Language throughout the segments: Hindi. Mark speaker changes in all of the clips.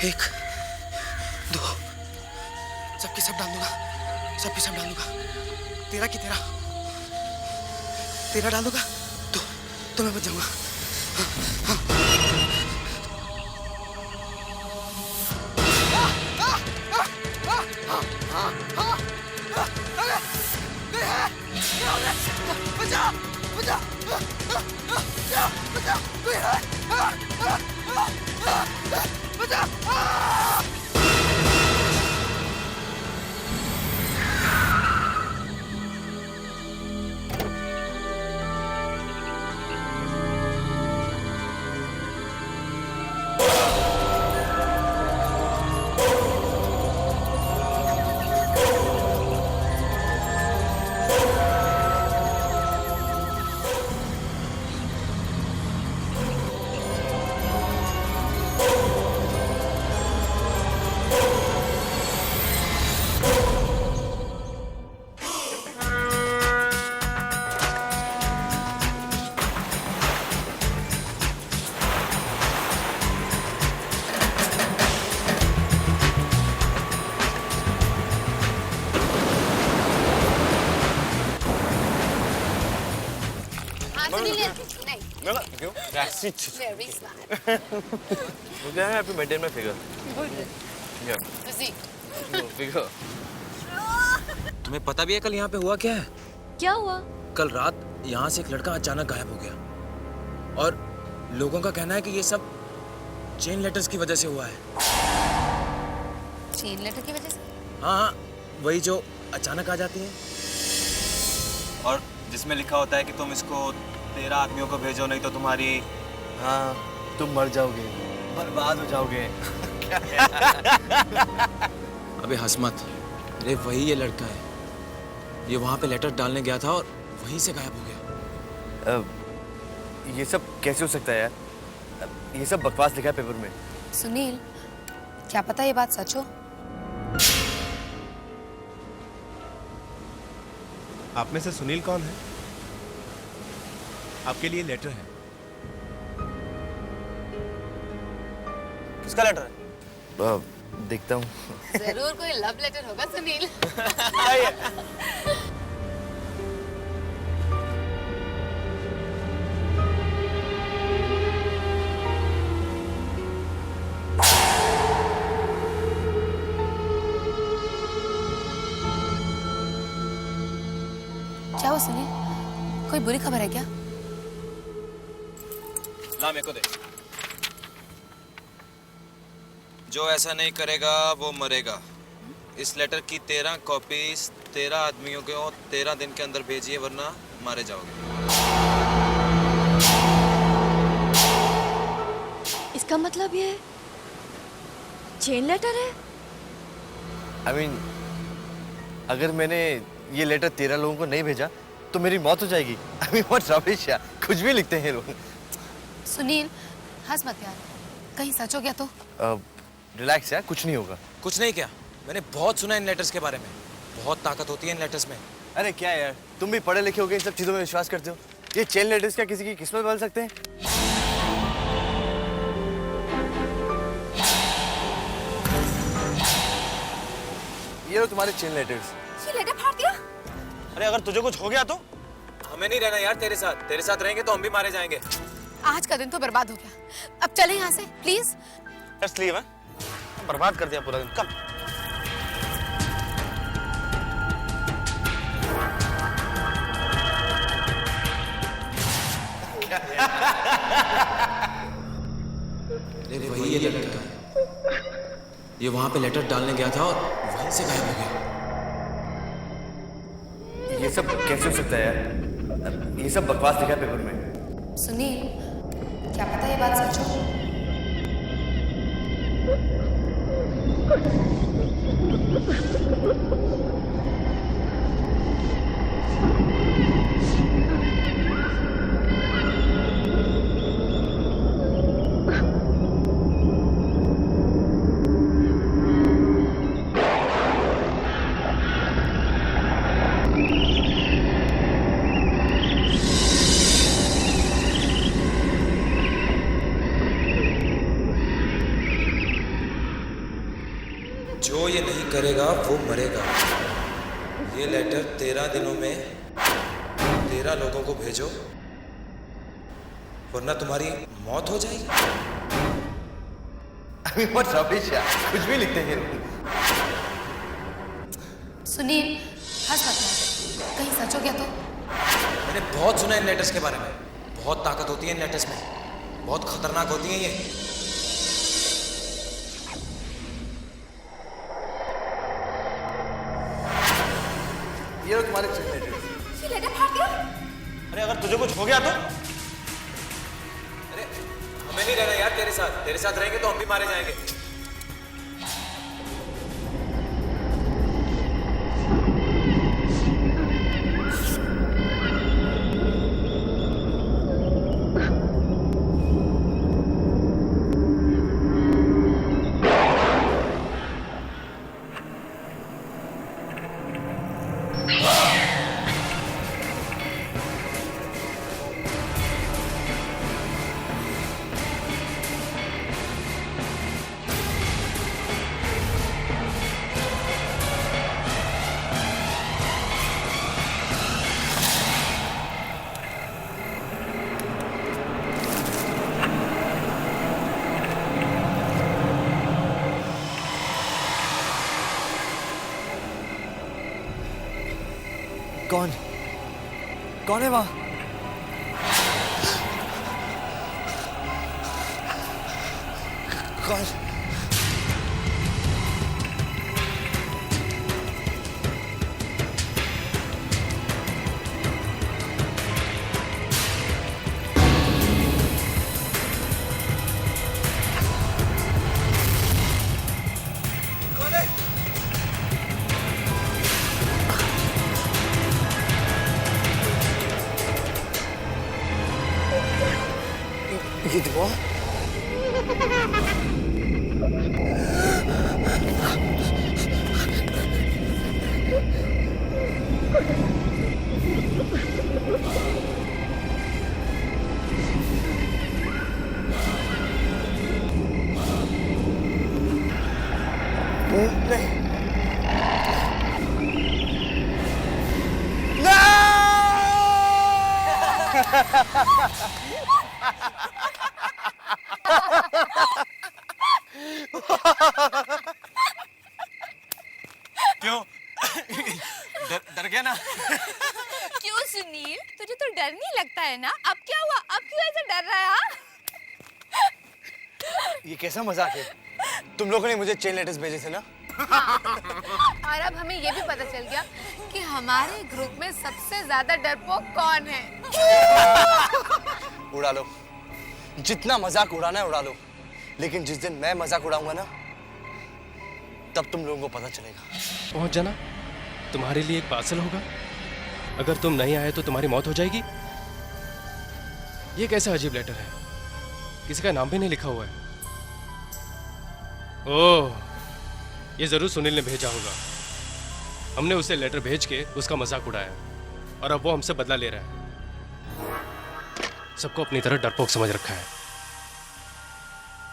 Speaker 1: एक, दो, सबके सब डाल दूंगा, सबके सब डाल दूंगा। तेरा की तेरा, तेरा डाल दूंगा तो मैं बच जाऊंगा। बचा, बचा, बचा, कोई है? बचा!
Speaker 2: क्यों?
Speaker 3: Very smart.
Speaker 2: वो क्या है आपकी मेंटेन में फिगर? फिगर।
Speaker 1: तुम्हें पता भी है कल यहाँ पे हुआ क्या है?
Speaker 3: क्या हुआ?
Speaker 1: कल रात यहाँ से एक लड़का अचानक गायब हो गया और लोगों का कहना है कि ये सब चेन लेटर्स की वजह से हुआ है।
Speaker 3: चेन लेटर की वजह से?
Speaker 1: हाँ, वही जो अचानक आ जाती है
Speaker 2: और जिसमें लिखा होता है कि तुम इसको 13 आदमियों को भेजो, नहीं तो तुम्हारी, हाँ, तुम मर जाओगे, बर्बाद हो जाओगे।
Speaker 1: अबे हंस मत, अरे वही ये लड़का है। ये वहाँ पे लेटर डालने गया था और वहीं से गायब हो गया।
Speaker 2: ये सब कैसे हो सकता है यार? ये सब बकवास लिखा है पेपर में।
Speaker 3: सुनील, क्या पता ये बात सच हो?
Speaker 4: आप में से सुनील कौन है? आपके लिए लेटर है।
Speaker 2: किसका लेटर है? देखता हूँ।
Speaker 3: जरूर कोई लव लेटर होगा सुनील। क्या हुआ सुनील? कोई बुरी खबर है क्या?
Speaker 1: ला मेरे को दे। जो ऐसा नहीं करेगा वो मरेगा। इस लेटर की 13 कॉपीज 13 आदमियों को 13 दिन के अंदर भेजिए, वरना मारे जाओगे।
Speaker 5: इसका मतलब ये चेन लेटर है?
Speaker 2: I mean, अगर मैंने ये लेटर 13 लोगों को नहीं भेजा तो मेरी मौत हो जाएगी। I mean, what rubbish यार, कुछ भी लिखते हैं लोग।
Speaker 3: सुनील, हंस मत यार, कहीं सच हो गया तो?
Speaker 2: रिलैक्स यार, कुछ नहीं होगा।
Speaker 1: कुछ नहीं क्या? मैंने बहुत सुना इन लेटर्स के बारे में। बहुत ताकत होती है इन लेटर्स में।
Speaker 2: अरे क्या यार, तुम भी पढ़े लिखे होगे, इन सब चीजों में विश्वास करते हो? ये चेन लेटर्स क्या किसी की किस्मत बदल सकते हैं? ये लो तुम्हारे चेन लेटर्स।
Speaker 3: ये लेटर फाड़ दिया?
Speaker 2: अरे अगर तुझे कुछ हो गया तो?
Speaker 1: हमें नहीं रहना यार तेरे साथ। तेरे साथ रहेंगे तो हम भी मारे जाएंगे।
Speaker 3: आज का दिन तो बर्बाद हो गया। अब चलें यहाँ से प्लीज।
Speaker 2: जस्ट लीव है? बर्बाद कर दिया पूरा दिन। कब?
Speaker 1: अरे वही ये लड़का है। ये वहाँ पे लेटर डालने गया था और वहीं से गायब हो गया।
Speaker 2: ये सब कैसे हो सकता है यार? ये सब बकवास लिखा है पेपर में।
Speaker 3: सुनील, क्या पता ये बात सच हो?
Speaker 6: जो ये नहीं करेगा वो मरेगा। ये लेटर 13 दिनों में 13 लोगों को भेजो, वरना तुम्हारी मौत हो जाएगी।
Speaker 2: बहुत रबिश यार, कुछ भी लिखते हैं।
Speaker 3: सुनील हंस मत यार, कहीं सच हो गया तो?
Speaker 6: मैंने बहुत सुना इन लेटर्स के बारे में। बहुत ताकत होती है इन लेटर्स में, बहुत खतरनाक होती है ये।
Speaker 2: ये लो तुम्हारे चेन लेटर।
Speaker 5: ये लेटर फाड़ गया।
Speaker 6: अरे अगर तुझे कुछ हो गया तो? अरे हमें नहीं रहना यार तेरे साथ रहेंगे तो हम भी मारे जाएंगे।
Speaker 1: कौन है वहां? कौन? ये दुआ?
Speaker 2: क्यों? डर गया ना?
Speaker 5: क्यों सुनील, तुझे तो डर नहीं लगता है ना? अब क्या हुआ? अब क्यों ऐसे डर रहा है? हाँ?
Speaker 1: ये कैसा मजाक है? तुम लोगों ने मुझे चेन लेटर्स भेजे थे ना?
Speaker 3: और अब हमें ये भी पता चल गया कि हमारे ग्रुप में सबसे ज्यादा डरपोक कौन है।
Speaker 1: उड़ा लो, जितना मजाक उड़ाना है उड़ा लो, लेकिन जिस दिन मैं मजाक उड़ाऊंगा ना, तब तुम लोगों को पता चलेगा।
Speaker 4: पहुंच जाना, तुम्हारे लिए एक पार्सल होगा। अगर तुम नहीं आए तो तुम्हारी मौत हो जाएगी। ये कैसा अजीब लेटर है, किसी का नाम भी नहीं लिखा हुआ है। ओह, ये जरूर सुनील ने भेजा होगा। हमने उसे लेटर भेज के उसका मजाक उड़ाया और अब वो हमसे बदला ले रहा है। सबको अपनी तरह डरपोक समझ रखा है।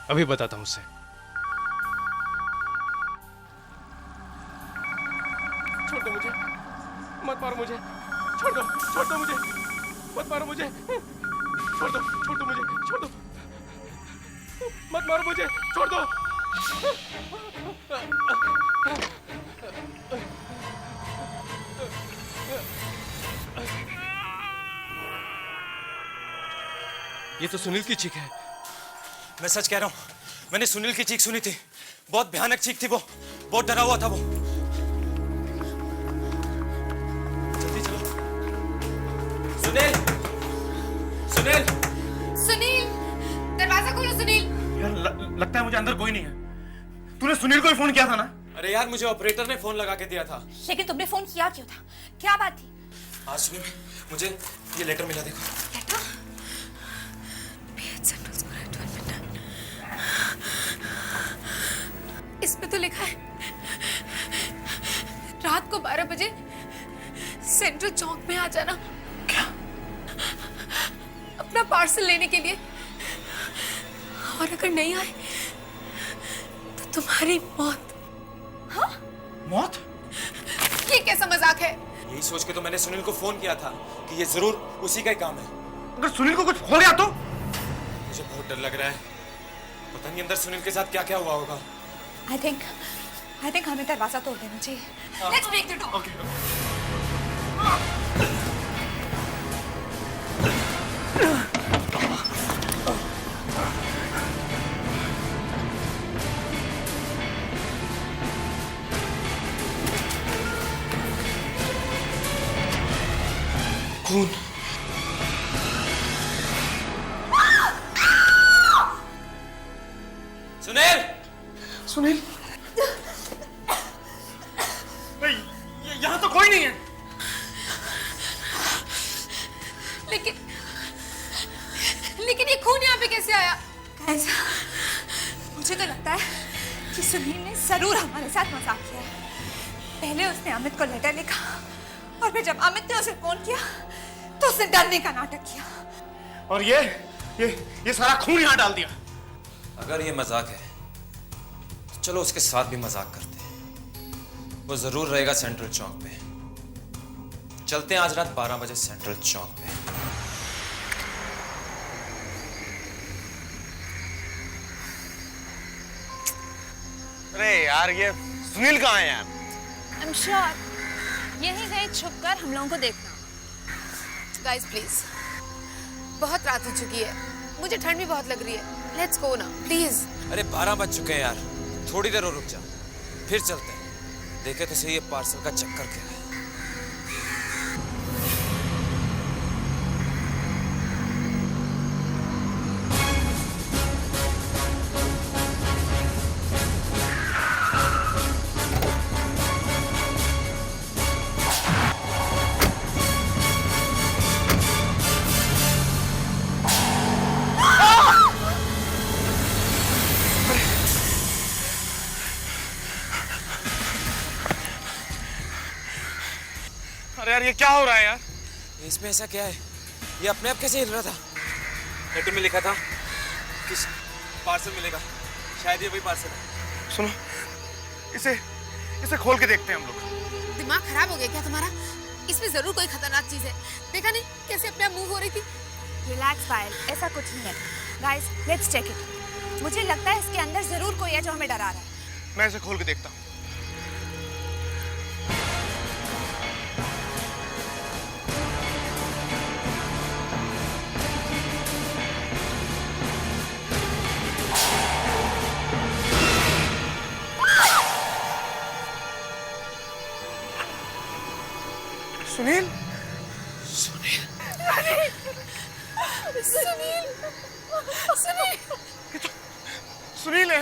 Speaker 4: अभी बताता हूं उसे। छोड़ दो मुझे, मत मारो मुझे, छोड़ दो मुझे, मत मारो मुझे, छोड़ दो मुझे, छोड़ दो, मत मारो मुझे, छोड़ दो। ये तो सुनील की चीख है।
Speaker 6: मैं सच कह रहा हूँ, मैंने सुनील की चीख सुनी थी। बहुत भयानक चीख थी वो, बहुत डरा हुआ था वो। जल्दी चलो। सुनील, सुनील,
Speaker 3: सुनील, दरवाजा खोलो सुनील।
Speaker 2: यार लगता है मुझे अंदर कोई नहीं है। तूने सुनील को ही फोन किया था ना?
Speaker 6: अरे यार, मुझे ऑपरेटर ने फोन लगा के दिया था।
Speaker 5: लेकिन तुमने फोन किया क्यों था? क्या बात थी?
Speaker 6: आज सुबह में मुझे ये लेटर मिला, देखो।
Speaker 5: लेटर?
Speaker 3: इसमें तो लिखा है रात को 12 बजे सेंट्रल चौक में आ जाना।
Speaker 1: क्या?
Speaker 3: अपना पार्सल लेने के लिए, और अगर नहीं आए तो तुम्हारी मौत।
Speaker 5: हाँ?
Speaker 1: मौत?
Speaker 3: ये कैसा मजाक है?
Speaker 6: यही सोच के तो मैंने सुनील को फोन किया था कि ये जरूर उसी का ही काम है।
Speaker 1: अगर सुनील को कुछ हो गया तो?
Speaker 6: मुझे बहुत डर लग रहा है, पता नहीं अंदर सुनील के साथ क्या क्या हुआ होगा।
Speaker 5: I think हमें दरवाजा तोड़ देना चाहिए। Let's break the door.
Speaker 6: खून। सुनील!
Speaker 1: सुनील? नहीं, यहाँ तो कोई नहीं है।
Speaker 3: लेकिन ये खून यहाँ पे कैसे आया?
Speaker 5: Guys, मुझे तो लगता है कि सुनील ने जरूर हमारे साथ मजाक किया है। पहले उसने अमित को लेटर लिखा और फिर जब अमित ने उसे फोन किया तो उसने डरने का नाटक किया।
Speaker 1: और ये सारा खून यहाँ डाल दिया।
Speaker 6: अगर ये मजाक है तो चलो उसके साथ भी मजाक करते हैं। वो जरूर रहेगा सेंट्रल चौक पे। चलते हैं आज रात 12 बजे सेंट्रल चौक पे।
Speaker 1: अरे यार, ये सुनील कहाँ है यार?
Speaker 5: I'm sure यही कहीं छुपकर हम लोगों को देखना।
Speaker 3: गाइस प्लीज, बहुत रात हो चुकी है, मुझे ठंड भी बहुत लग रही है। लेट्स गो ना प्लीज।
Speaker 6: अरे 12 बज चुके हैं यार, थोड़ी देर और रुक जा, फिर चलते हैं। देखे तो सही ये पार्सल का चक्कर क्या है।
Speaker 1: अरे यार, ये क्या हो रहा है यार?
Speaker 6: इसमें ऐसा क्या है? ये अपने आप कैसे हिल रहा था? लेटर में लिखा था कि पार्सल मिलेगा, शायद ये वही पार्सल है।
Speaker 1: सुनो, इसे खोल के देखते हैं हम लोग।
Speaker 3: दिमाग खराब हो गया क्या तुम्हारा? इसमें जरूर कोई खतरनाक चीज है। देखा नहीं कैसे अपने आप मूव हो रही थी?
Speaker 5: रिलैक्स पायल, ऐसा कुछ नहीं है। Guys, let's check it. मुझे लगता है इसके अंदर जरूर कोई है जो हमें डरा रहा है।
Speaker 1: मैं इसे खोल के देखता हूँ। सुनील?
Speaker 3: सुनील!
Speaker 1: सुनील है?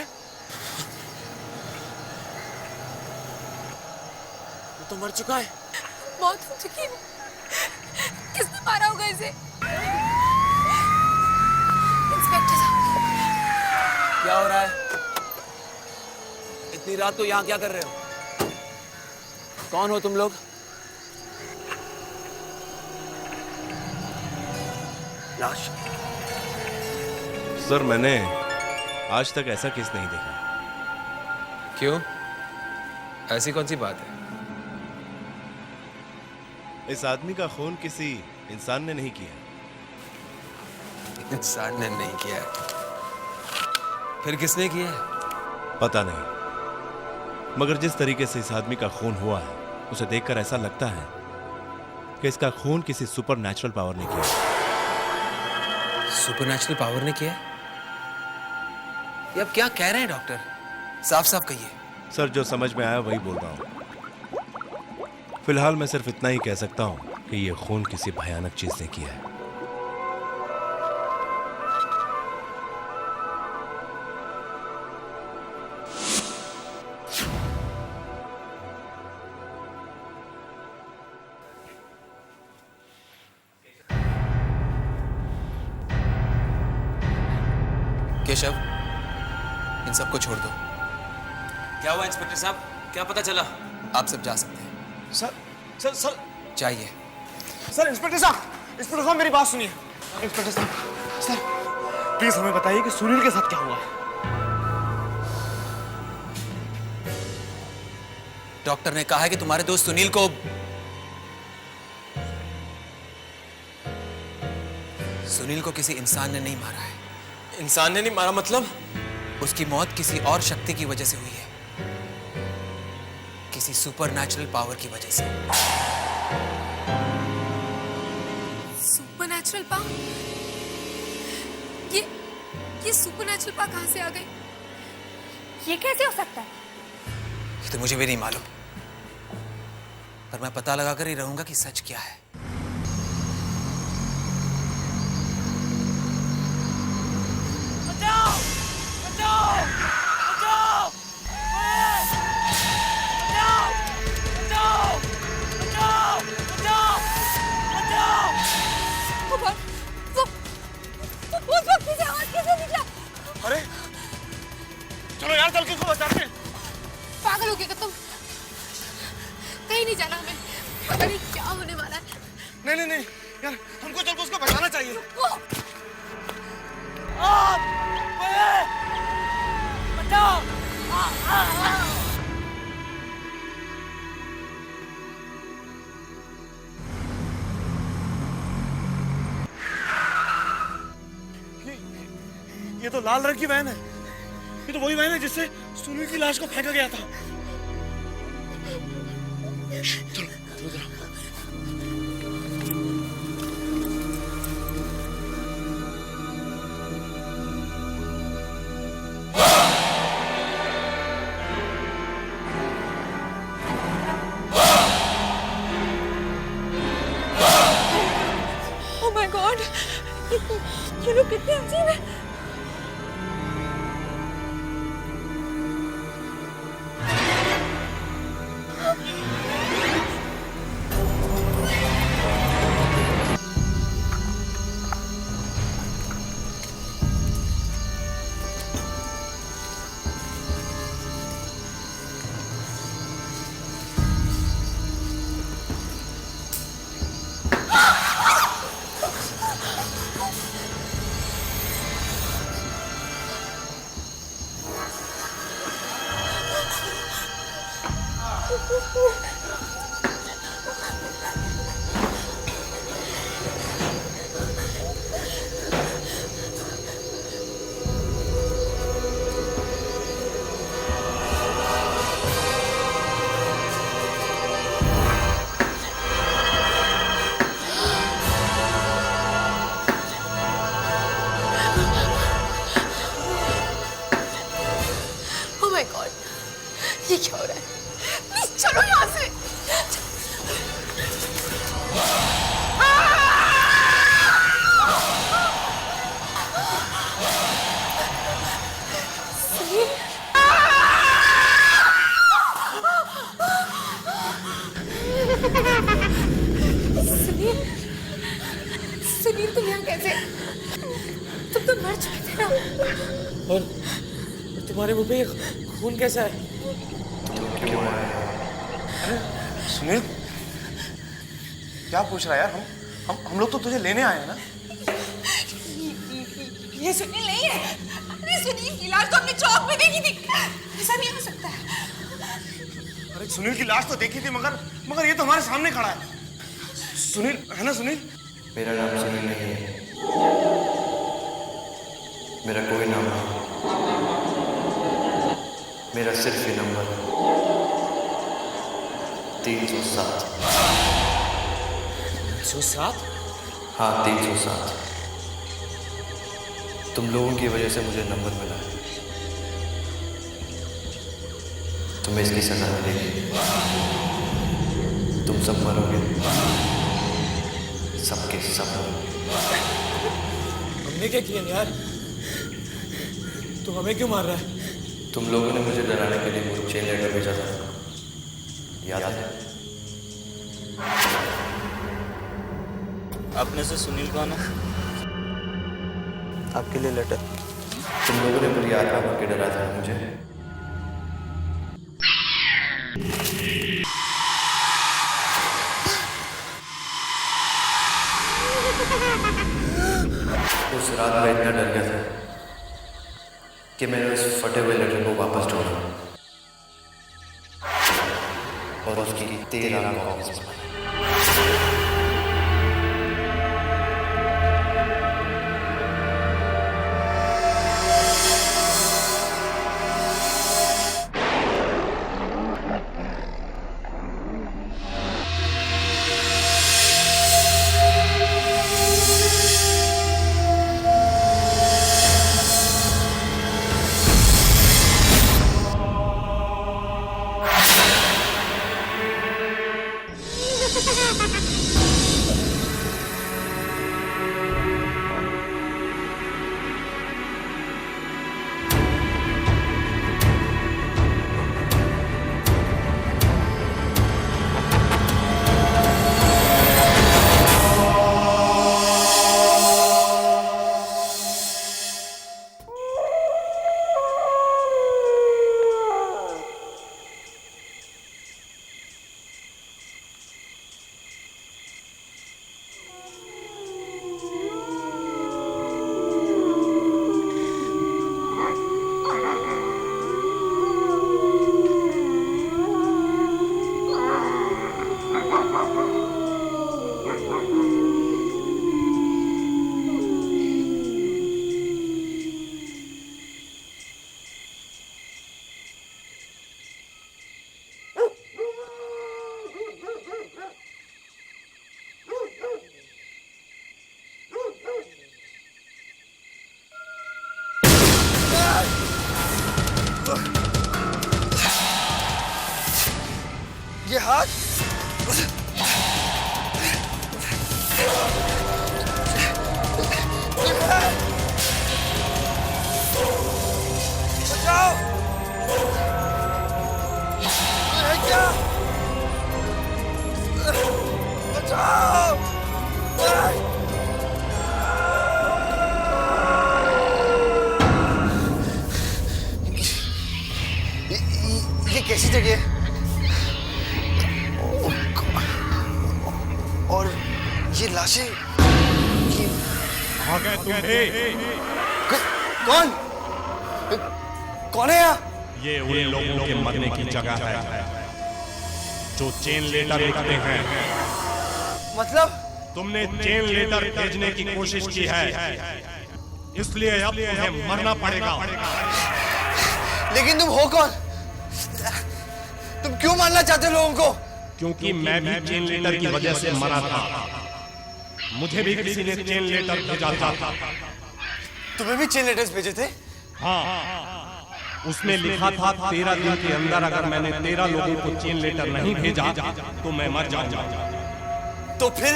Speaker 6: वो तो मर चुका है।
Speaker 3: मौत हो चुकी है। किसने मारा होगा इसे? इंस्पेक्टर साहब।
Speaker 2: क्या हो रहा है? इतनी रात को यहाँ क्या कर रहे हो? कौन हो तुम लोग? लाश?
Speaker 4: सर, मैंने आज तक ऐसा केस नहीं देखा।
Speaker 7: क्यों? ऐसी कौन सी बात है?
Speaker 4: इस आदमी का खून किसी इंसान ने नहीं किया।
Speaker 7: इंसान ने नहीं किया है। फिर किसने किया है?
Speaker 4: पता नहीं, मगर जिस तरीके से इस आदमी का खून हुआ है उसे देखकर ऐसा लगता है कि इसका खून किसी सुपर नेचुरल पावर ने किया।
Speaker 7: सुपरनैचुरल पावर ने किया? ये अब क्या कह रहे हैं डॉक्टर? साफ साफ कहिए।
Speaker 4: सर, जो समझ में आया वही बोल रहा हूँ। फिलहाल मैं सिर्फ इतना ही कह सकता हूँ कि ये खून किसी भयानक चीज ने किया है।
Speaker 7: केशव, इन सबको छोड़ दो।
Speaker 6: क्या हुआ इंस्पेक्टर साहब? क्या पता चला?
Speaker 7: आप सब जा सकते हैं।
Speaker 1: सर
Speaker 7: चाहिए।
Speaker 1: सर, इंस्पेक्टर साहब मेरी बात सुनिए। इंस्पेक्टर साहब, सर प्लीज हमें बताइए कि सुनील के साथ क्या हुआ है।
Speaker 7: डॉक्टर ने कहा है कि तुम्हारे दोस्त सुनील को किसी इंसान ने नहीं मारा है।
Speaker 6: इंसान ने नहीं मारा मतलब?
Speaker 7: उसकी मौत किसी और शक्ति की वजह से हुई है, किसी सुपरनैचुरल पावर की वजह से।
Speaker 3: Supernatural power? ये सुपरनैचुरल पावर कहाँ से आ गई?
Speaker 5: ये कैसे हो सकता है?
Speaker 7: ये तो मुझे भी नहीं मालूम, पर मैं पता लगा कर ही रहूंगा कि सच क्या है।
Speaker 4: बचाओ! बचाओ! बचाओ! बचाओ! बचाओ! बचाओ! बचाओ! बचाओ!
Speaker 5: उस वक्त से आवाज कैसे निकला?
Speaker 4: अरे चलो यार, चल के इसको बचाते हैं।
Speaker 3: पागल हो गए तुम? कहीं नहीं जाना हमें, पता नहीं क्या होने वाला है।
Speaker 4: नहीं यार, हमको चल के उसको बचाना चाहिए। बचाओ! ये तो लाल रंग की वैन है। ये तो वही वैन है जिससे सुनील की लाश को फेंका गया था। चलो चलो जरा।
Speaker 5: Oh my God! ये लोग कितने अजीब हैं।
Speaker 3: Oh my God, ये क्या हो रहा है? प्लीज चलो यहाँ से। सुनील, सुनील, सुनील तुम यहाँ कैसे? तुम तो मर चुके थे ना।
Speaker 4: और तुम्हारे मुंह पे खून कैसा है? अरे सुनील, क्या पूछ रहा है यार? हम लोग तो तुझे लेने आए हैं ना।
Speaker 5: ये सुनील नहीं है। अरे सुनील की लाश तो हमने चौक में देखी थी। ऐसा नहीं हो सकता है।
Speaker 4: अरे सुनील की लाश तो देखी थी, मगर ये तो हमारे सामने खड़ा है। सुनील है ना? सुनील,
Speaker 8: मेरा नाम सुनील नहीं है। मेरा कोई नाम नहीं। मेरा सिर्फ ये नंबर है 307।
Speaker 4: 307?
Speaker 8: हाँ, 307। तुम लोगों की वजह से मुझे नंबर मिला है। तुम्हें इसकी सजा मिलेगी। तुम सब मरोगे, सबके सब मरोगे।
Speaker 4: हमने क्या किया यार? तू हमें क्यों मार रहा है?
Speaker 8: तुम लोगों ने मुझे डराने के लिए वो चेन लेटर भेजा था, याद है?
Speaker 2: अपने से सुनील कौन है?
Speaker 8: आपके लिए लेटर। तुम लोगों ने बुरी आत्मा बन के डरा था मुझे। उस रात मैं इतना डर गया था कि मैंने उस फटे हुए लेटर को वापस ढूंढा। बॉस की 13 कॉपीज बनाई।
Speaker 1: ये हाथ बचाओ! ये क्या? बचाओ! ये कैसी जगह है? और ये लाशें ये
Speaker 4: आ गए तुम भी?
Speaker 1: कौन? कौन है यहाँ?
Speaker 4: ये उन लोगों के मरने की जगह है जो चेन लेटर लिखते हैं।
Speaker 1: मतलब?
Speaker 4: तुमने चेन लेटर भेजने की कोशिश की है, इसलिए अब तुम्हें मरना पड़ेगा।
Speaker 1: लेकिन तुम हो कौन? तुम क्यों मारना चाहते हो लोगों को?
Speaker 4: क्योंकि मैं भी चेन लेटर की वजह से मरा था। मुझे भी किसी ने चेन लेटर भेजा था।
Speaker 1: तुम्हें भी चेन लेटर्स भेजे थे?
Speaker 4: हाँ, उसमें लिखा था 13 दिन के अंदर अगर मैंने 13 लोगों को चेन लेटर नहीं भेजा तो मैं मर जाऊंगा।
Speaker 1: तो फिर?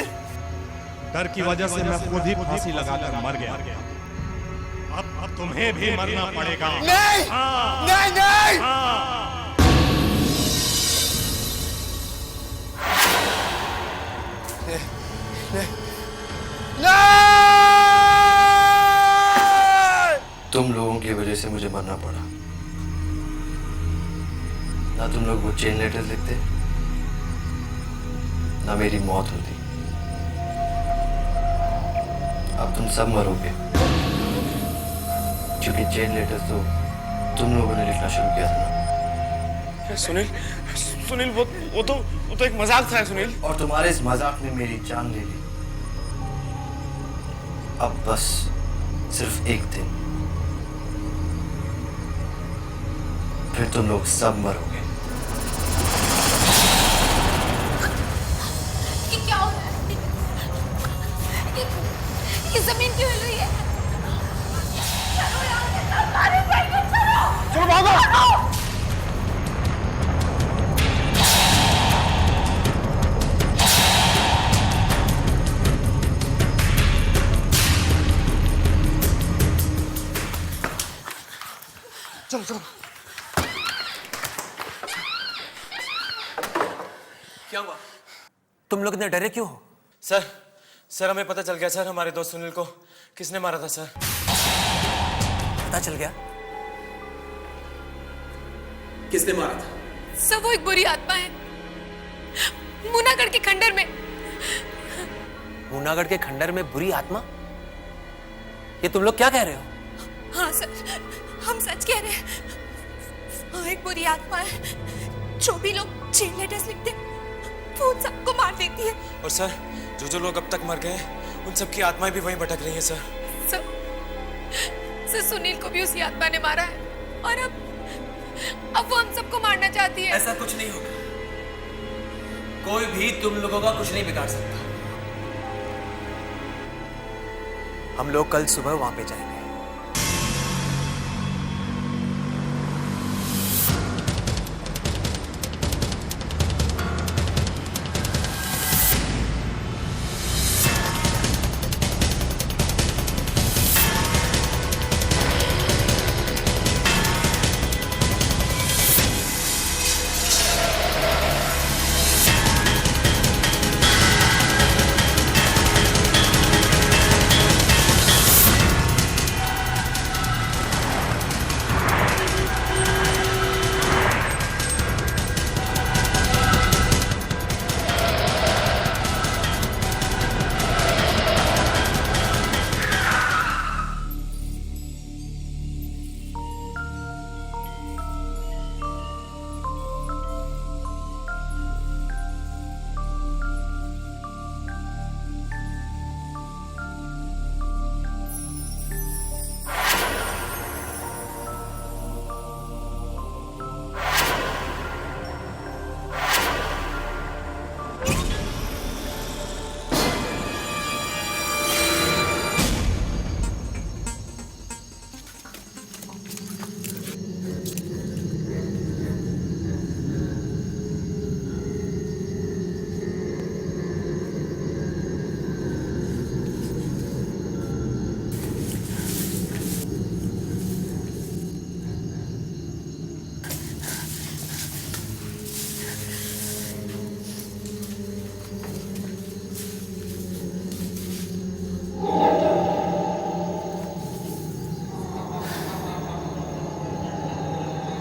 Speaker 4: डर की वजह से मैं खुद ही फांसी लगाकर मर गया। अब तुम्हें भी मरना पड़ेगा।
Speaker 1: नहीं!
Speaker 4: हाँ।
Speaker 1: नहीं, नहीं!
Speaker 4: हाँ।
Speaker 8: तुम लोगों की वजह से मुझे मरना पड़ा। ना तुम लोग वो चेन लेटर लिखते, ना मेरी मौत होती। अब तुम सब मरोगे, क्योंकि चेन लेटर तो तुम लोगों ने लिखना शुरू किया था ना।
Speaker 1: सुनील वो तो एक मजाक था सुनील।
Speaker 8: और तुम्हारे इस मजाक ने मेरी जान ले ली। अब बस सिर्फ एक दिन, फिर तुम लोग सब मरोगे।
Speaker 3: ये क्या हो रहा है? ये जमीन क्यों हिल रही है? चलो यहाँ से, सब मारे जाएंगे, चलो!
Speaker 1: चलो भागो! चलो चलो।
Speaker 7: क्या हुआ? तुम लोग इतने डरे क्यों हो?
Speaker 2: सर हमें पता चल गया सर, हमारे दोस्त सुनील को किसने मारा था सर।
Speaker 7: पता चल गया? किसने मारा था?
Speaker 3: सब वो एक बुरी आत्मा है, मुनागढ़ के खंडर में।
Speaker 7: मुनागढ़ के खंडर में बुरी आत्मा? ये तुम लोग क्या कह रहे हो?
Speaker 5: हाँ सर, हम सच कह रहे हैं। हाँ, एक बुरी आत्मा है जो भी लोग चेन लेटर्स लिखते वो उन सबको मार देती है।
Speaker 6: और सर, जो लोग अब तक मर गए हैं उन सबकी आत्माएं भी वहीं भटक रही हैं सर।
Speaker 3: सर सुनील को भी उसी आत्मा ने मारा है और अब वो हम सबको मारना चाहती है।
Speaker 7: ऐसा कुछ नहीं होगा, कोई भी तुम लोगों का कुछ नहीं बिगाड़ सकता। हम लोग कल सुबह वहां पे जाएंगे।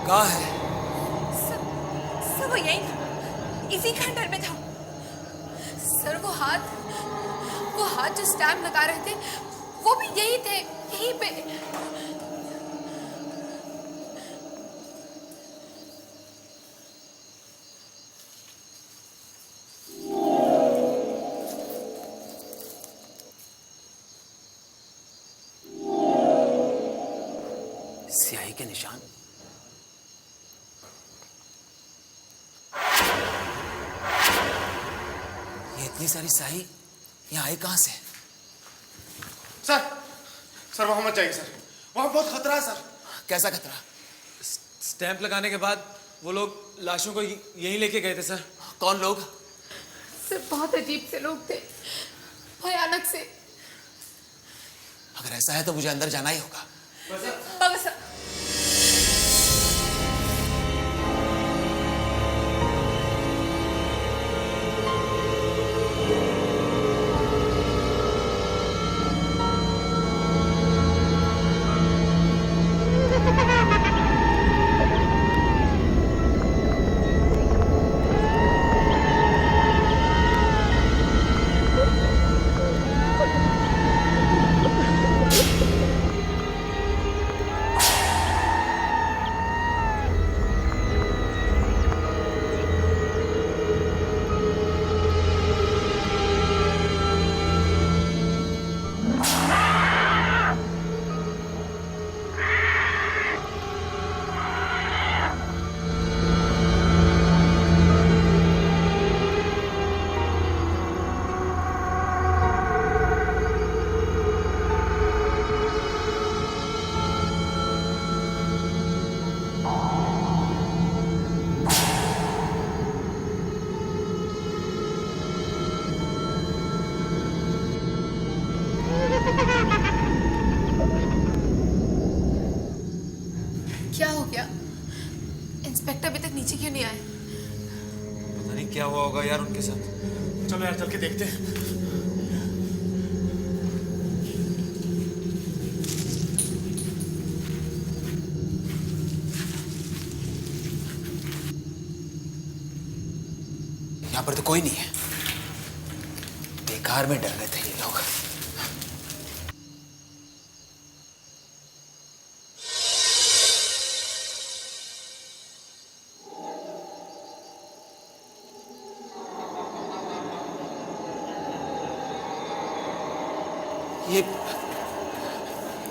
Speaker 7: कहाँ है?
Speaker 5: सर वो यही था, इसी खंडर में था।
Speaker 3: सर वो हाथ जो स्टैम्प लगा रहे थे वो भी यही थे, यहीं पे।
Speaker 7: स्याही के निशान। ये इतनी सारी स्याही यहाँ आई कहाँ से?
Speaker 4: सर वहां मत जाइए सर, वहां बहुत खतरा है सर।
Speaker 7: कैसा खतरा?
Speaker 6: स्टैंप लगाने के बाद वो लोग लाशों को यहीं लेके गए थे सर।
Speaker 7: कौन लोग?
Speaker 3: सर बहुत अजीब से लोग थे, भयानक से।
Speaker 7: अगर ऐसा है तो मुझे अंदर जाना ही होगा।
Speaker 3: बाबा सर क्या हो गया? इंस्पेक्टर अभी तक नीचे क्यों नहीं आए?
Speaker 6: पता नहीं क्या हुआ होगा यार उनके साथ।
Speaker 4: चलो यार चल के देखते हैं।
Speaker 7: यहाँ पर तो कोई नहीं है, बेकार में डर रहे थे ये लोग।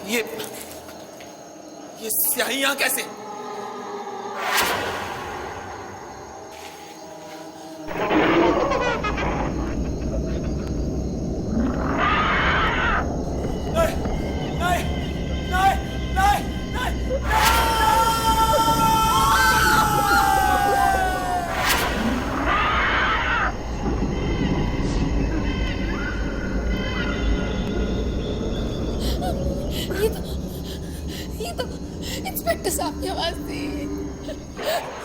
Speaker 1: ये स्याही यहाँ कैसे?
Speaker 3: ये तो इंस्पेक्टर साहब की आवाज थी।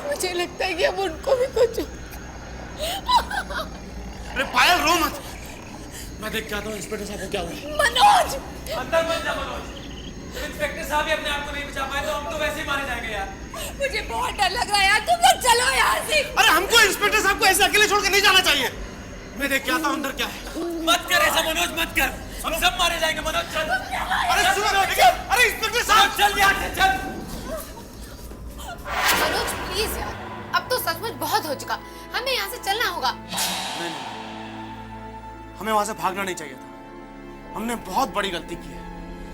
Speaker 3: मुझे लगता है कि अब उनको भी कुछ।
Speaker 1: अरे पायल, रो मत। मैं देख के आता हूँ इंस्पेक्टर साहब को क्या हुआ।
Speaker 3: मनोज!
Speaker 6: अंदर मत जा मनोज। जब इंस्पेक्टर साहब ही अपने आप को नहीं बचा पाए तो हम तो वैसे ही मारे जाएंगे यार।
Speaker 3: मुझे बहुत डर लग रहा है यार, तुम लोग चलो यहाँ से।
Speaker 1: अरे हमको इंस्पेक्टर साहब को ऐसे अकेले छोड़ के नहीं जाना चाहिए। मैं देख के आता हूँ अंदर क्या है।
Speaker 6: मत कर ऐसा मनोज, मत कर। हम सब मारे जाएंगे मनोज, चल।
Speaker 1: अरे सुनो, अरे इंस्पेक्टर साहब,
Speaker 6: चल यहाँ से, चल।
Speaker 3: मनोज प्लीज यार, अब तो सचमुच बहुत हो चुका, हमें यहाँ से चलना होगा।
Speaker 1: हमें वहां से भागना नहीं चाहिए था। हमने बहुत बड़ी गलती की है।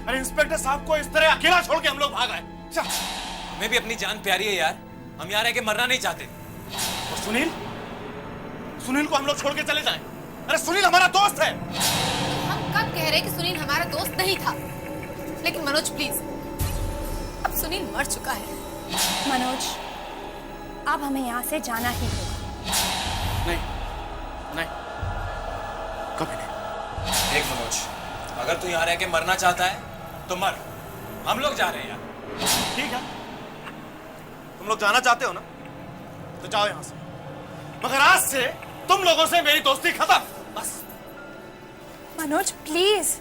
Speaker 1: अरे इंस्पेक्टर साहब को इस तरह अकेला छोड़ के हम लोग भाग आए।
Speaker 6: हमें भी अपनी जान प्यारी है यार, हम यहाँ रह के मरना नहीं चाहते।
Speaker 1: और सुनील को हम लोग छोड़ के चले जाएं। अरे सुनील हमारा दोस्त है।
Speaker 3: हम कब कह रहे कि सुनील हमारा दोस्त नहीं था? लेकिन मनोज प्लीज, अब सुनील मर चुका है।
Speaker 5: मनोज, अब हमें यहाँ से जाना ही होगा।
Speaker 1: नहीं, कभी नहीं।
Speaker 6: देख मनोज, अगर तू यहाँ रह के मरना चाहता है तो मर, हम लोग जा रहे हैं यार।
Speaker 1: ठीक है, तुम लोग जाना चाहते हो ना, तो जाओ यहाँ से। मगर आज से तुम लोगों से मेरी दोस्ती खत्म, बस।
Speaker 5: मनोज प्लीज,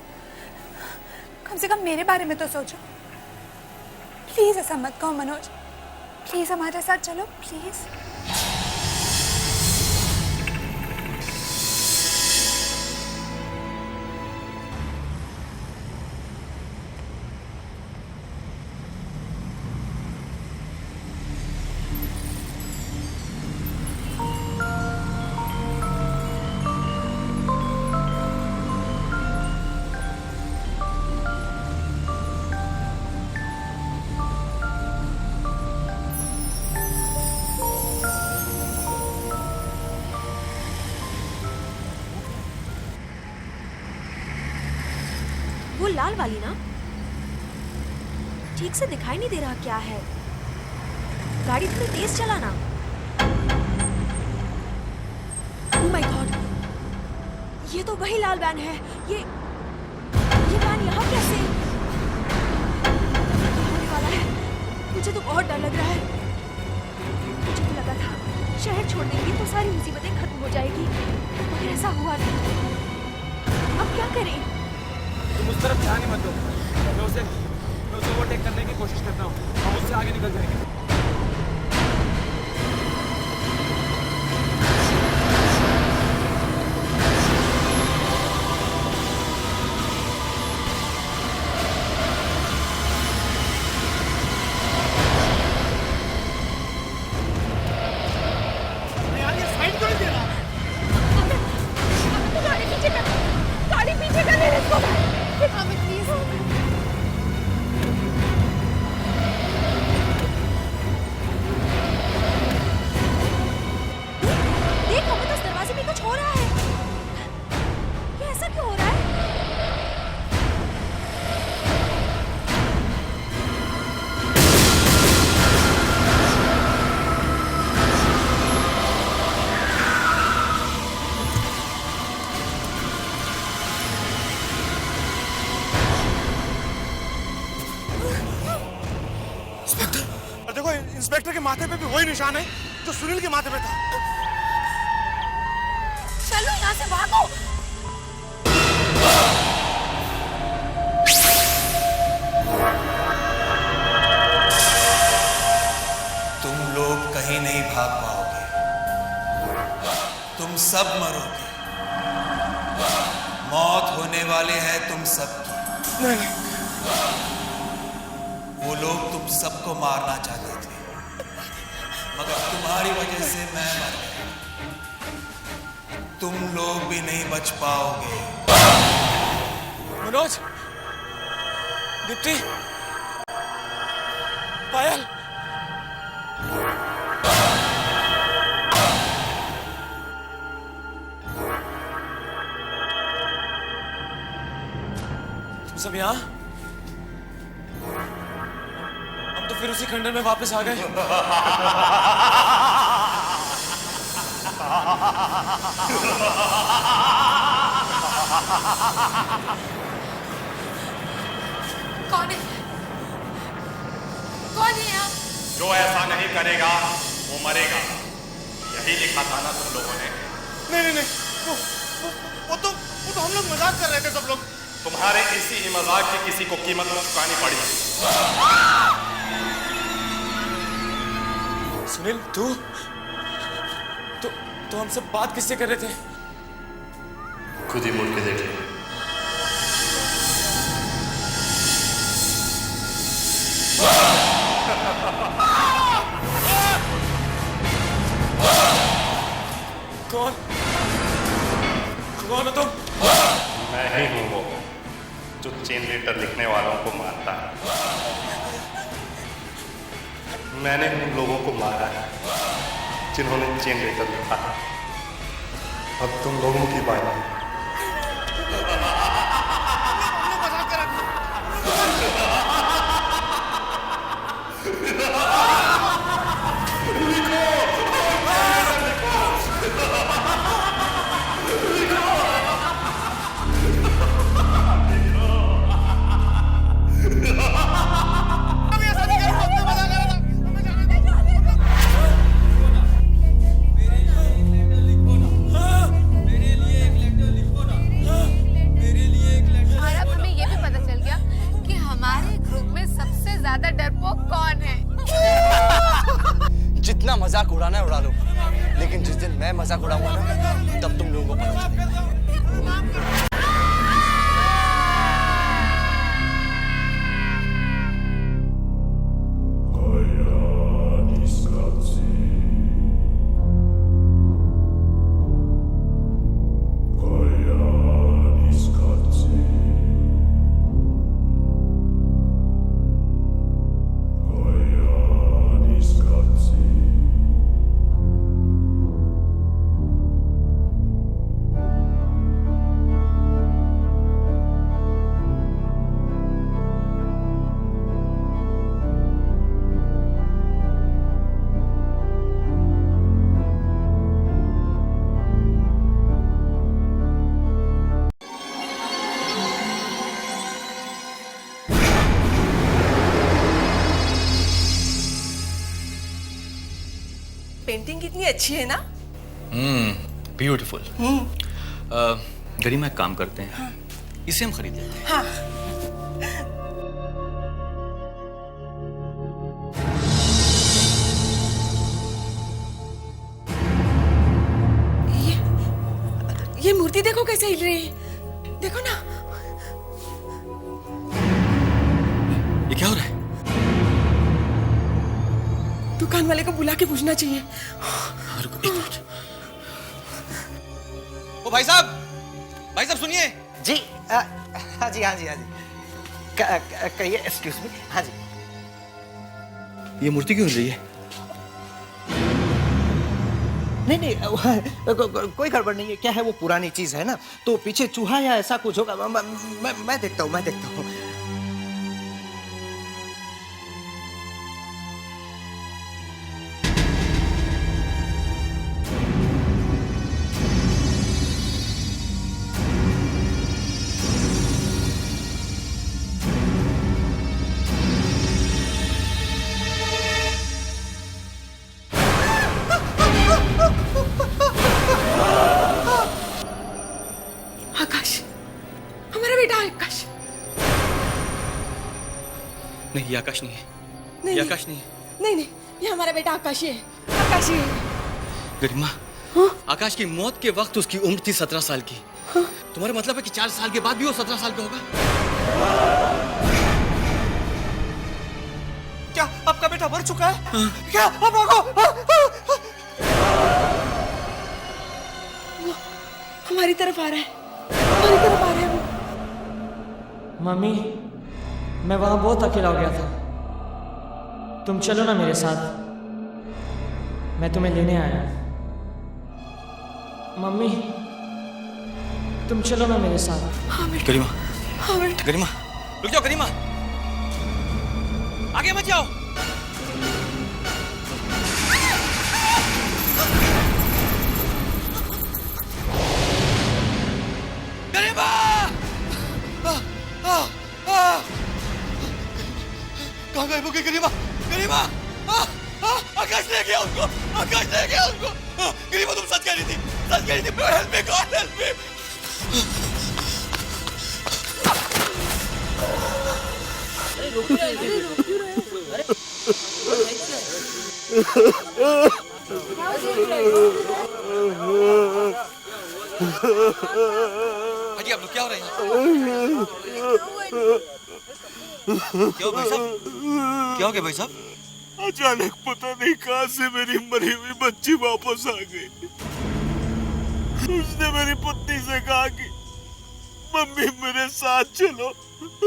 Speaker 5: कम से कम मेरे बारे में तो सोचो। प्लीज ऐसा मत कहो मनोज, प्लीज हमारे साथ चलो प्लीज।
Speaker 9: वो लाल वाली ना? ठीक से दिखाई नहीं दे रहा क्या है। गाड़ी थोड़ी तेज चलाना। ओह माय गॉड, ये तो वही लाल वैन है। ये वैन यहाँ कैसे? होने वाला है। मुझे तो बहुत डर लग रहा है। मुझे तो लगा था शहर छोड़ देंगे तो सारी मुसीबतें खत्म हो जाएगी, मगर ऐसा हुआ नहीं। अब क्या करें?
Speaker 4: तुम उस तरफ ध्यान ही मत दो। मैं उसे ओवरटेक करने की कोशिश करता हूँ। हम उससे आगे निकल जाएंगे।
Speaker 1: इंस्पेक्टर के माथे पे भी वही निशान है जो सुनील के माथे पे था।
Speaker 3: चलो यहाँ से भागो।
Speaker 10: तुम लोग कहीं नहीं भाग पाओगे, तुम सब मरोगे। मौत होने वाले हैं तुम सबकी।
Speaker 1: नहीं,
Speaker 10: वो लोग तुम सबको मारना चाहते थे, मगर तुम्हारी वजह से मैं मर गया। तुम लोग भी नहीं बच पाओगे।
Speaker 4: मनोज,
Speaker 6: दीप्ति, पायल, तुम सब यहाँ? हम तो फिर उसी खंडर में वापस आ गए।
Speaker 3: कौन है? कौन है यहाँ?
Speaker 4: जो ऐसा नहीं करेगा वो मरेगा, यही लिखा था ना तुम लोगों ने।
Speaker 1: नहीं नहीं नहीं, वो तो हम लोग मजाक कर रहे थे सब लोग।
Speaker 4: तुम्हारे इसी ही मजाक की किसी को कीमत चुकानी पड़ी।
Speaker 6: सुनील, तो हम सब बात किससे कर रहे थे?
Speaker 4: खुद ही मुड़ के देख लो।
Speaker 6: कौन हो तुम?
Speaker 4: मैं ही हूं वो जो चेन लेटर लिखने वालों को मारता है। मैंने उन लोगों को मारा है जिन्होंने चेन लेटर लिखा है। अब तुम लोगों की बारी है।
Speaker 1: जितना मजाक उड़ाना है उड़ा लो, लेकिन जिस दिन मैं मजाक उड़ाऊंगा ना, तब तुम लोगों को पता चलेगा।
Speaker 5: पेंटिंग कितनी अच्छी है ना?
Speaker 8: ब्यूटीफुल। गरिमा एक काम करते हैं, हाँ। इसे हम खरीद लेते हैं।
Speaker 5: हाँ। ये मूर्ति देखो कैसे हिल रही है, देखो ना।
Speaker 8: ये क्या हो रहा है?
Speaker 5: दुकान वाले को बुला के पूछना चाहिए।
Speaker 8: रुको एक मिनट।
Speaker 7: ओ भाई साहब सुनिए
Speaker 1: जी। हाँ जी हाँ जी हाँ जी, कहिए। Excuse me. हाँ जी।
Speaker 8: ये मूर्ति क्यों हिल रही है?
Speaker 1: नहीं कोई गड़बड़ नहीं है। क्या है, वो पुरानी चीज है ना, तो पीछे चूहा या ऐसा कुछ होगा। मैं देखता हूँ।
Speaker 5: आकाश, हमारा बेटा आकाश।
Speaker 8: नहीं, ये आकाश नहीं है।
Speaker 5: नहीं,
Speaker 8: ये आकाश नहीं है।
Speaker 5: नहीं, ये हमारा बेटा आकाश ही है। आकाश ही है।
Speaker 8: गरिमा, हाँ? आकाश की मौत के वक्त उसकी उम्र थी 17 साल की। हाँ? तुम्हारा मतलब है कि 4 साल के बाद भी वो 17 साल का होगा?
Speaker 1: क्या आपका बेटा मर चुका है? हाँ? क्या? अब भागो।
Speaker 5: वो हमारी तरफ आ रहा है। वो।
Speaker 11: मम्मी, मैं वहां बहुत अकेला हो गया था। तुम चलो ना मेरे साथ, मैं तुम्हें लेने आया हूं। मम्मी, तुम चलो ना मेरे साथ।
Speaker 9: हाँ बेटा।
Speaker 8: गरिमा,
Speaker 9: हाँ बेटा।
Speaker 8: गरिमा, रुक जाओ गरिमा, आगे मत जाओ। गरिमा! कहाँ गए वो गरिमा? गरिमा! आकाश ले गया उनको, आकाश ले गया उनको। गरिमा तुम सच कह रही थी, सच कह रही थी। Help me god, help me. हाजी आप लोग क्या हो रहे हैं? क्या हो भाई साहब? क्या हो गया भाई साहब?
Speaker 12: अचानक पता नहीं कहां से मेरी मरी हुई बच्ची वापस आ गई। उसने मेरी पत्नी से कहा कि मम्मी मेरे साथ चलो।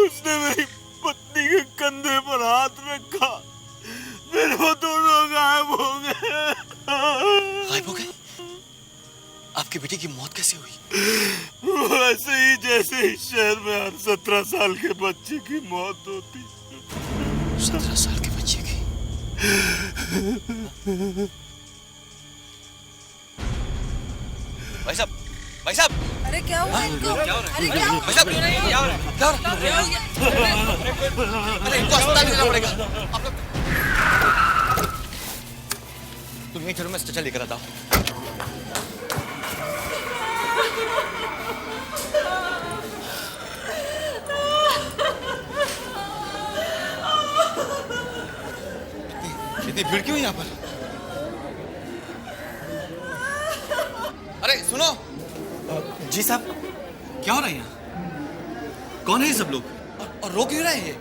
Speaker 12: उसने मेरी पत्नी के कंधे पर हाथ रखा, फिर वो दोनों गायब हो गए।
Speaker 8: गायब हो गए? आपकी बेटी की मौत कैसे हुई?
Speaker 12: वैसे ही जैसे इस शहर में हर 17 साल के बच्चे की मौत होती।
Speaker 8: 17 साल के बच्चे की? भाई साहब, भाई साहब!
Speaker 5: अरे क्या हुआ इनको? अरे क्या हुआ?
Speaker 8: भाई साहब, क्या हो रहा है? क्या हो रहा है? अरे इनको अस्पताल ले जाना पड़ेगा। आप लोग तुम यहीं चलो, मैं स्ट्रेचर लेकर आता हूँ। इतनी भीड़ क्यों यहाँ पर? अरे सुनो!
Speaker 7: जी साहब।
Speaker 8: क्या हो रहा है यहाँ? कौन है ये सब लोग? और रो क्यों रहे हैं ये?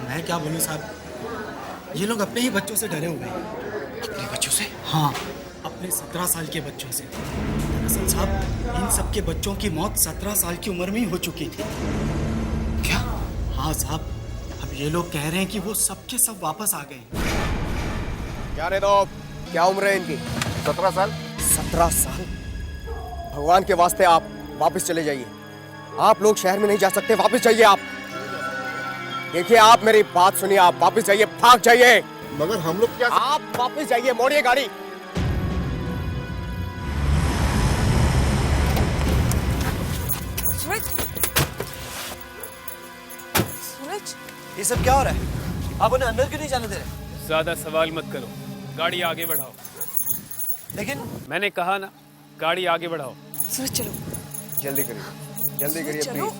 Speaker 1: मैं क्या बोलूं साहब, ये लोग अपने ही बच्चों से डरे हुए हैं।
Speaker 8: अपने बच्चों से?
Speaker 1: हाँ, अपने 17 साल के बच्चों से। दरअसल साहब, इन सबके बच्चों की मौत 17 साल की उम्र में ही हो चुकी थी।
Speaker 8: क्या?
Speaker 1: हाँ साहब, अब ये लोग कह रहे हैं कि वो सबके सब वापस आ गए।
Speaker 4: क्या रे दो, क्या उम्र है इनकी? 17 साल? 17 साल? भगवान के वास्ते आप वापस चले जाइए। आप लोग शहर में नहीं जा सकते, वापस जाइए आप। देखिए आप मेरी बात सुनिए, आप वापस जाइए, भाग जाइए।
Speaker 12: मगर हम लोग क्या?
Speaker 4: आप वापस जाइए, मोड़िए गाड़ी।
Speaker 5: सूरज, सूरज,
Speaker 2: ये सब क्या हो रहा है? आप उन्हें अंदर क्यों नहीं जाने दे रहे?
Speaker 13: ज्यादा सवाल मत करो, गाड़ी आगे बढ़ाओ।
Speaker 2: लेकिन
Speaker 13: मैंने कहा ना, गाड़ी आगे बढ़ाओ।
Speaker 5: सूरज चलो।
Speaker 4: जल्दी करिए, जल्दी करिए
Speaker 5: चलो।
Speaker 4: प्लीज।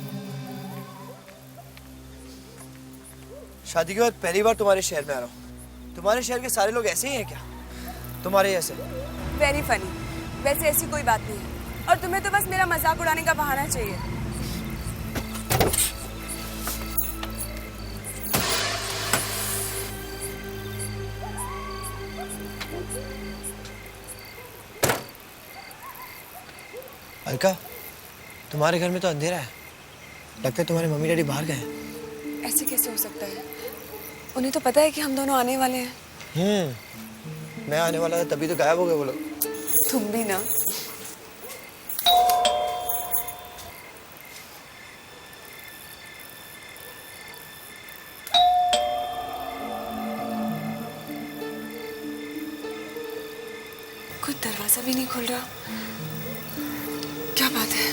Speaker 2: शादी के बाद पहली बार तुम्हारे शहर में आ रहा हूँ। तुम्हारे शहर के सारे लोग ऐसे ही हैं क्या? तुम्हारे जैसे?
Speaker 5: Very funny. वैसे ऐसी कोई बात नहीं है, और तुम्हें तो बस मेरा मजाक उड़ाने का बहाना चाहिए।
Speaker 2: अलका, तुम्हारे घर में तो अंधेरा है। लगता है तुम्हारे मम्मी डैडी बाहर गए हैं।
Speaker 5: ऐसे कैसे हो सकता है? उन्हें तो पता है कि हम दोनों आने वाले हैं।
Speaker 2: मैं आने वाला था तभी तो गायब हो गए वो लोग।
Speaker 5: तुम भी ना। कुछ दरवाजा भी नहीं खुल रहा। क्या बात है?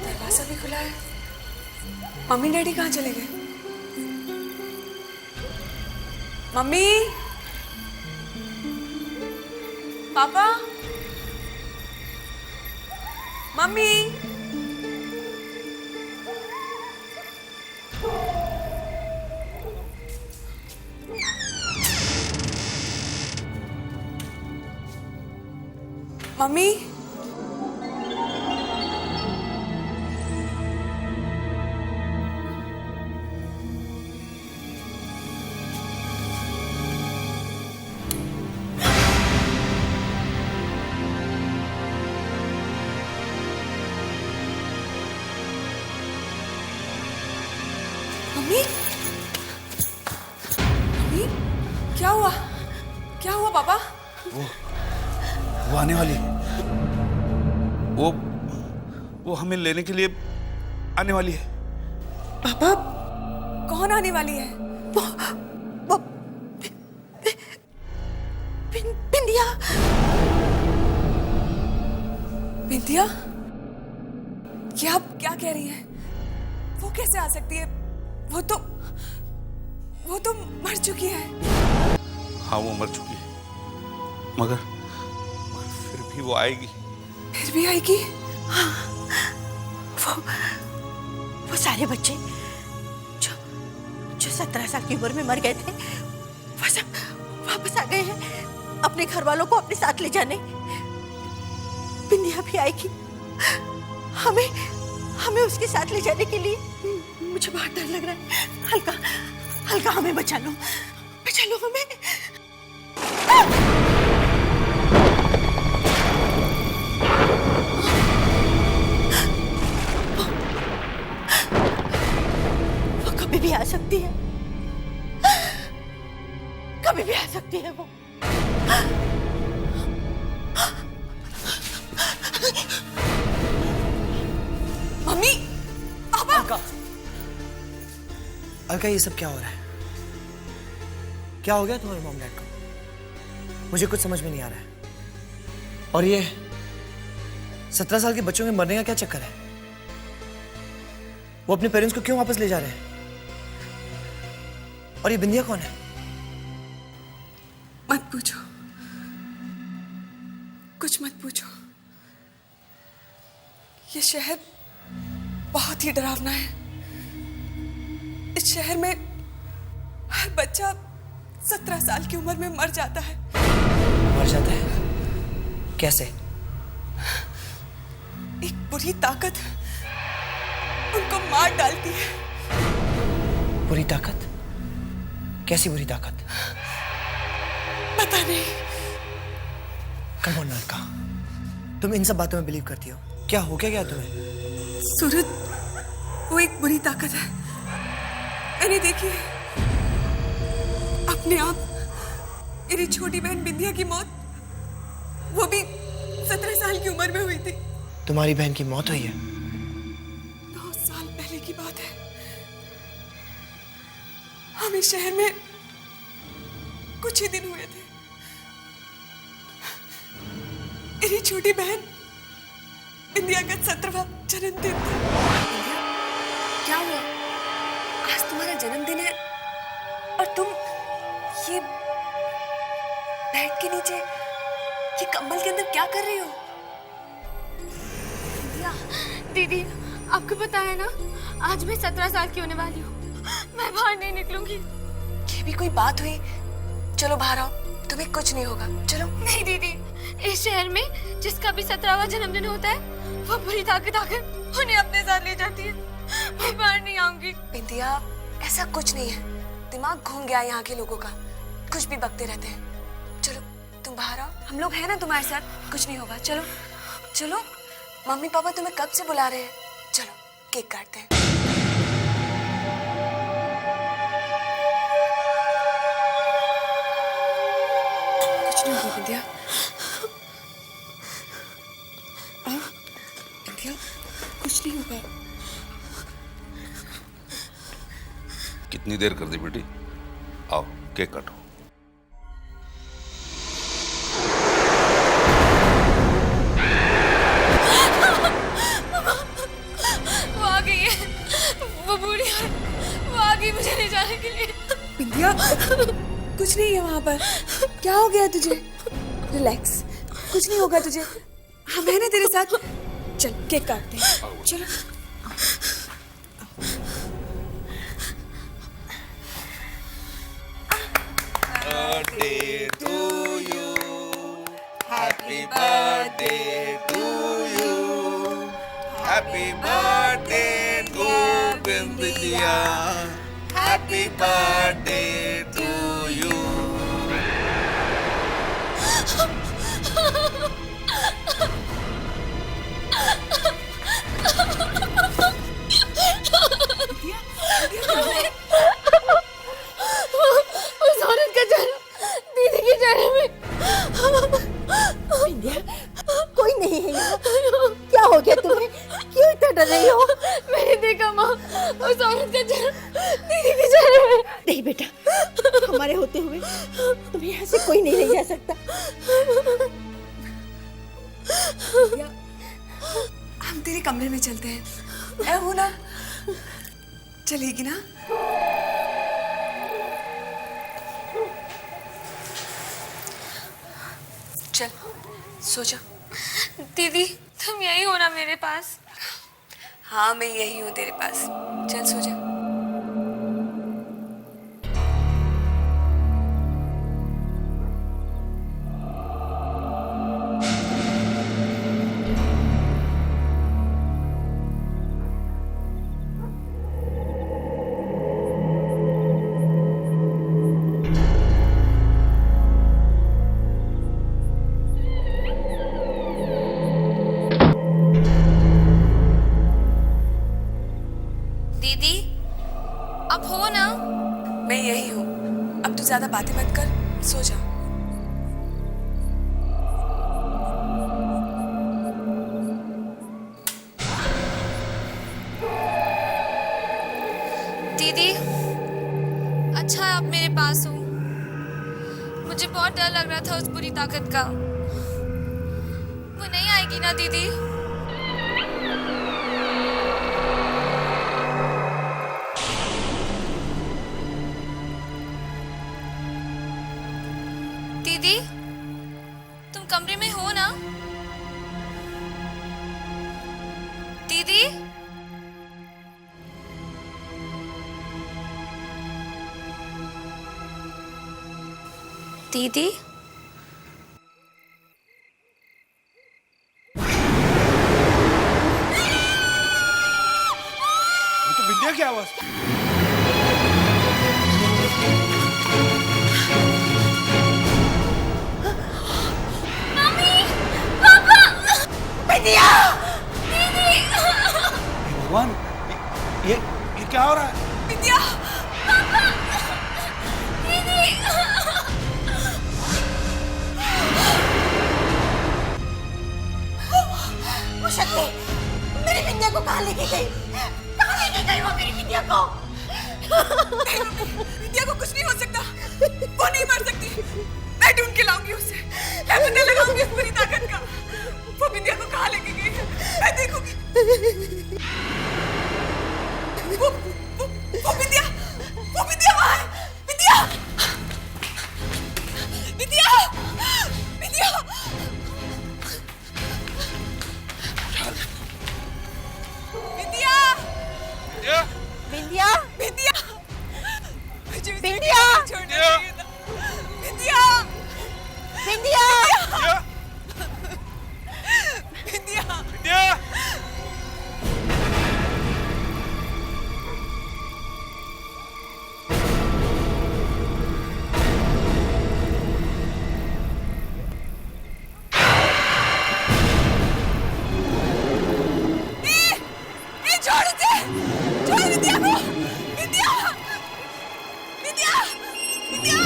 Speaker 5: दरवाजा भी खुला है। मम्मी डैडी कहाँ चले गए? मम्मी, पापा, मम्मी। मम्मी, मम्मी, मम्मी, क्या हुआ? क्या हुआ पापा?
Speaker 12: वो आने वाली है। वो हमें लेने के लिए आने वाली है।
Speaker 5: पापा, कौन आने वाली है?
Speaker 9: वो बिंदिया।
Speaker 5: बिंदिया? ये आप क्या कह रही हैं? वो कैसे आ सकती है? वो तो मर चुकी है।
Speaker 12: हाँ, वो मर चुकी है, मगर फिर भी वो आएगी।
Speaker 5: फिर भी आएगी?
Speaker 9: हाँ, वो सारे बच्चे जो 17 साल की उम्र में मर गए थे, वो सब वापस आ गए हैं अपने घर वालों को अपने साथ ले जाने। बिंदिया भी आएगी हमें उसके साथ ले जाने के लिए। मुझे बहुत डर लग रहा है। हल्का हमें बचा लो हमें। वो कभी भी आ सकती है, कभी भी आ सकती है वो।
Speaker 5: मम्मी, पापा।
Speaker 1: अलका, ये सब क्या हो रहा है? क्या हो गया तुम्हारे मॉम डैड को? मुझे कुछ समझ में नहीं आ रहा है। और ये 17 साल के बच्चों के मरने का क्या चक्कर है? वो अपने पेरेंट्स को क्यों वापस ले जा रहे हैं? और ये बिंदिया कौन है?
Speaker 5: मत पूछो, कुछ मत पूछो। ये शहर बहुत ही डरावना है। इस शहर में हर बच्चा 17 साल की उम्र में मर जाता है।
Speaker 1: मर जाता है? कैसे?
Speaker 5: एक बुरी ताकत उनको मार डालती है।
Speaker 1: बुरी ताकत? कैसी बुरी ताकत?
Speaker 5: पता नहीं।
Speaker 1: कम ऑन अलका, तुम इन सब बातों में बिलीव करती हो? क्या हो गया तुम्हें?
Speaker 5: सूरज, वो एक बुरी ताकत है। मैंने देखी है अपने आप। मेरी छोटी बहन बिंदिया की मौत, वो भी 17 साल की उम्र में हुई थी।
Speaker 1: तुम्हारी बहन की मौत हुई है?
Speaker 5: 2 साल पहले की बात है। हम इस शहर में कुछ ही दिन हुए थे। मेरी छोटी बहन बिंदिया का 17वां जन्मदिन था। बिंदिया, क्या हुआ? आज तुम्हारा जन्मदिन है और तुम ये बेड के नीचे ये कंबल के अंदर क्या कर रही हो?
Speaker 3: दीदी, आपको पता है ना, आज मैं 17 साल की होने वाली हूँ। मैं बाहर नहीं निकलूंगी।
Speaker 5: ये भी कोई बात हुई? चलो बाहर आओ, तुम्हें कुछ नहीं होगा। चलो।
Speaker 3: नहीं दीदी, इस शहर में जिसका भी 17वां जन्मदिन होता है, वो बुरी ताकत आकर उन्हें अपने साथ ले जाती है। मैं बाहर नहीं आऊंगी।
Speaker 5: बिंदिया, ऐसा कुछ नहीं है। दिमाग घूम गया यहाँ के लोगों का, कुछ भी बकते रहते हैं। चलो तुम बाहर आओ, हम लोग हैं ना तुम्हारे साथ, कुछ नहीं होगा। चलो चलो, मम्मी पापा तुम्हें कब से बुला रहे हैं। चलो केक काटते हैं। कुछ नहीं होगा बिंदिया। बिंदिया, कुछ नहीं होगा।
Speaker 12: कितनी देर कर दी बेटी? आओ केक काटो।
Speaker 3: वो आ गई है, वो बूढ़ी है, वो आ गई मुझे ले जाने के लिए।
Speaker 5: बिंदिया, कुछ नहीं है वहां पर। क्या हो गया तुझे? रिलैक्स, कुछ नहीं होगा तुझे। हम हैं ना तेरे साथ। चल केक काटते हैं। चलो।
Speaker 10: Birthday to you, happy birthday to you, happy birthday to Bindiya, happy birthday to you.
Speaker 5: बिंदिया,
Speaker 3: उस औरत का जन्म दीदी के जन्म में।
Speaker 9: नहीं बेटा, हमारे होते हुए तुम्हें यहाँ से कोई नहीं ले जा सकता।
Speaker 5: हम तेरे कमरे में चलते हैं, ऐ हो ना? चलेगी ना? चल सो जा।
Speaker 3: दीदी तुम यही हो ना मेरे पास?
Speaker 5: हाँ मैं यही हूँ तेरे पास, चल सो जा।
Speaker 3: दीदी अब हो ना?
Speaker 5: मैं यही हूँ, अब तू ज्यादा बातें मत कर, सो जा।
Speaker 3: दीदी अच्छा आप मेरे पास हो। मुझे बहुत डर लग रहा था उस बुरी ताकत का। वो नहीं आएगी ना दीदी? दीदी तुम कमरे में हो ना? दीदी दीदी
Speaker 12: ये तो विद्या की आवाज।
Speaker 3: मम्मी पापा
Speaker 9: विद्या!
Speaker 3: दीदी
Speaker 12: भगवान, ये क्या हो रहा है?
Speaker 5: विद्या!
Speaker 3: पापा दीदी
Speaker 9: वो शक्ति मेरी विद्या को कहाँ लेके गई? कहाँ लेके गई वो मेरी विद्या को?
Speaker 5: विद्या को कुछ नहीं हो सकता, वो नहीं मर सकती। मैं ढूंढ के लाऊंगी उसे, मैं पता लगाऊंगी उस बुरी ताकत का। वो विद्या को कहाँ लेके गई है, मैं देखूंगी। वो विद्या वहाँ है। विद्या! विद्या! विद्या! विद्या!
Speaker 9: विद्या!
Speaker 5: विद्या! मुझे
Speaker 9: विद्या!
Speaker 5: छोड़ने नहीं देता। विद्या!
Speaker 9: विद्या!
Speaker 5: विद्या! छोड़ दे! छोड़ विद्या को! विद्या! विद्या! विद्या!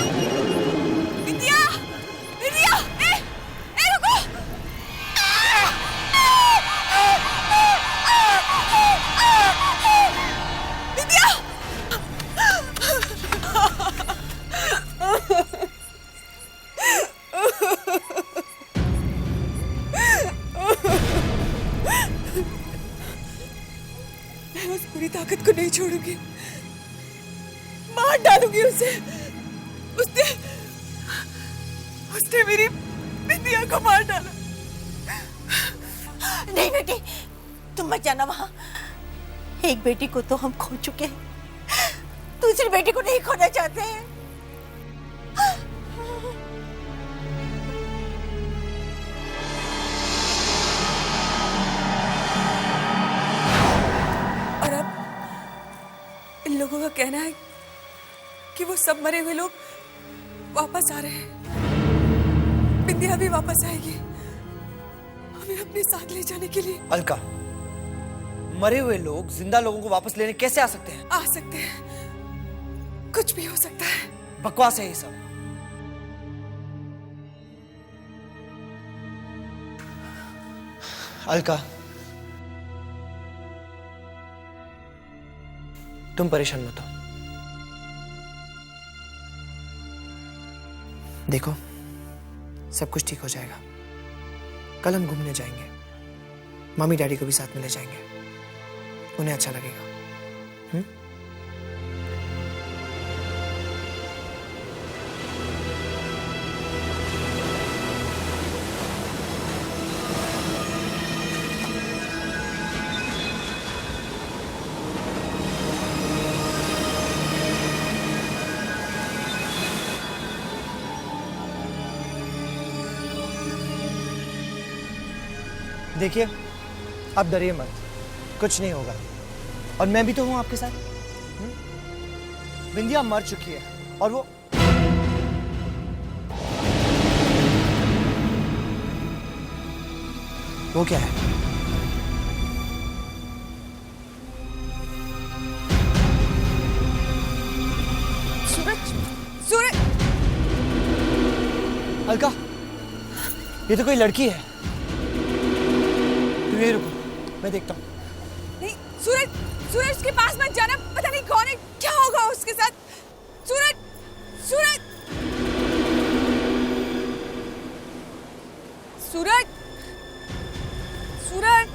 Speaker 5: विद्या! विद्या! रुको! विद्या! मैं उस बुरी ताकत को नहीं छोड़ूंगी, मार डालूंगी उसे। उसने मेरी विद्या को मार डाला।
Speaker 9: नहीं बेटी, तुम मत जाना वहां। एक बेटी को तो हम खो चुके हैं, दूसरी बेटी को नहीं खोना चाहते हैं।
Speaker 5: और अब इन लोगों का कहना है कि वो सब मरे हुए लोग वापस आ रहे हैं। विद्या भी वापस आएगी, हमें अपने साथ ले जाने के लिए।
Speaker 1: अलका, मरे हुए लोग जिंदा लोगों को वापस लेने कैसे आ सकते हैं?
Speaker 5: आ सकते हैं, कुछ भी हो सकता है।
Speaker 1: बकवास है ये सब। अलका, तुम परेशान मत हो। देखो, सब कुछ ठीक हो जाएगा। कल हम घूमने जाएंगे, मम्मी डैडी को भी साथ में ले जाएंगे, उन्हें अच्छा लगेगा। देखिए, आप डरिए मत, कुछ नहीं होगा। और मैं भी तो हूं आपके साथ। बिंदिया मर चुकी है और वो क्या है?
Speaker 5: सूरज, सूरज!
Speaker 1: अलका, ये तो कोई लड़की है। तुम यहीं रुको, मैं देखता हूँ।
Speaker 5: नहीं, सूरज, सूरज के पास मत जाना, पता नहीं कौन है, क्या होगा उसके साथ। सूरज, सूरज, सूरज, सूरज!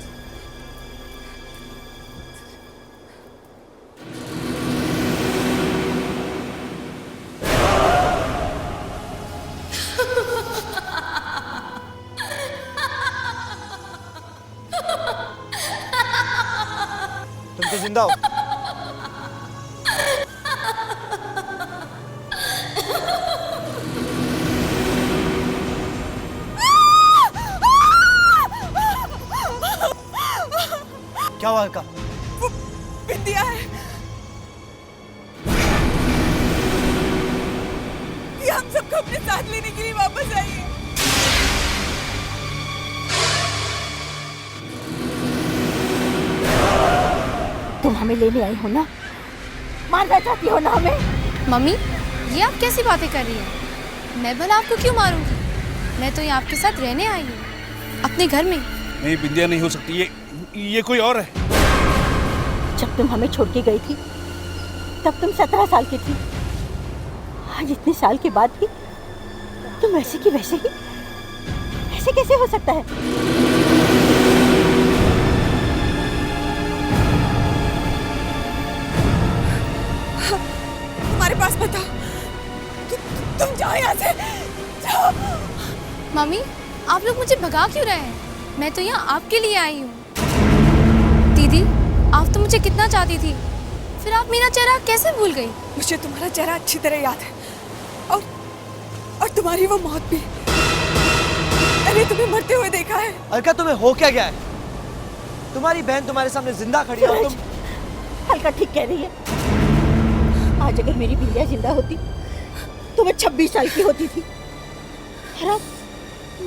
Speaker 1: तुम तो जिंदा हो। क्या हुआ अलका?
Speaker 5: बिंदिया है। ये हम सबको अपने साथ लेने के लिए वापस आई है।
Speaker 9: तुम हमें लेने आई हो ना? मारना चाहती हो ना हमें?
Speaker 3: मम्मी, ये आप कैसी बातें कर रही हैं? मैं भला आपको क्यों मारूंगी? मैं तो यहाँ आपके साथ रहने आई हूँ, अपने घर में।
Speaker 12: नहीं, बिंदिया नहीं हो सकती, ये कोई और है।
Speaker 9: जब तुम हमें छोड़ के गई थी तब तुम 17 साल की थी। आज इतने साल के बाद भी तुम वैसे की वैसे ही। ऐसे कैसे हो सकता है?
Speaker 5: हमारे पास मत आओ। तुम जाओ यहाँ से, जाओ।
Speaker 3: मम्मी, आप लोग मुझे भगा क्यों रहे हैं? मैं तो यहाँ आपके लिए आई हूँ। दीदी, आप तो मुझे कितना चाहती थी, फिर आप मेरा चेहरा कैसे भूल गई?
Speaker 5: मुझे तुम्हारा चेहरा अच्छी तरह याद है, और तुम्हारी वो मौत भी। मैंने तुम्हें मरते हुए देखा है।
Speaker 1: अलका, तुम्हें हो क्या गया है? तुम्हारी बहन तुम्हारे सामने जिंदा खड़ी है और तुम।
Speaker 9: अलका ठीक कह रही है। आज अगर मेरी बिंदिया जिंदा होती तो मैं 26 साल की होती थी, और अब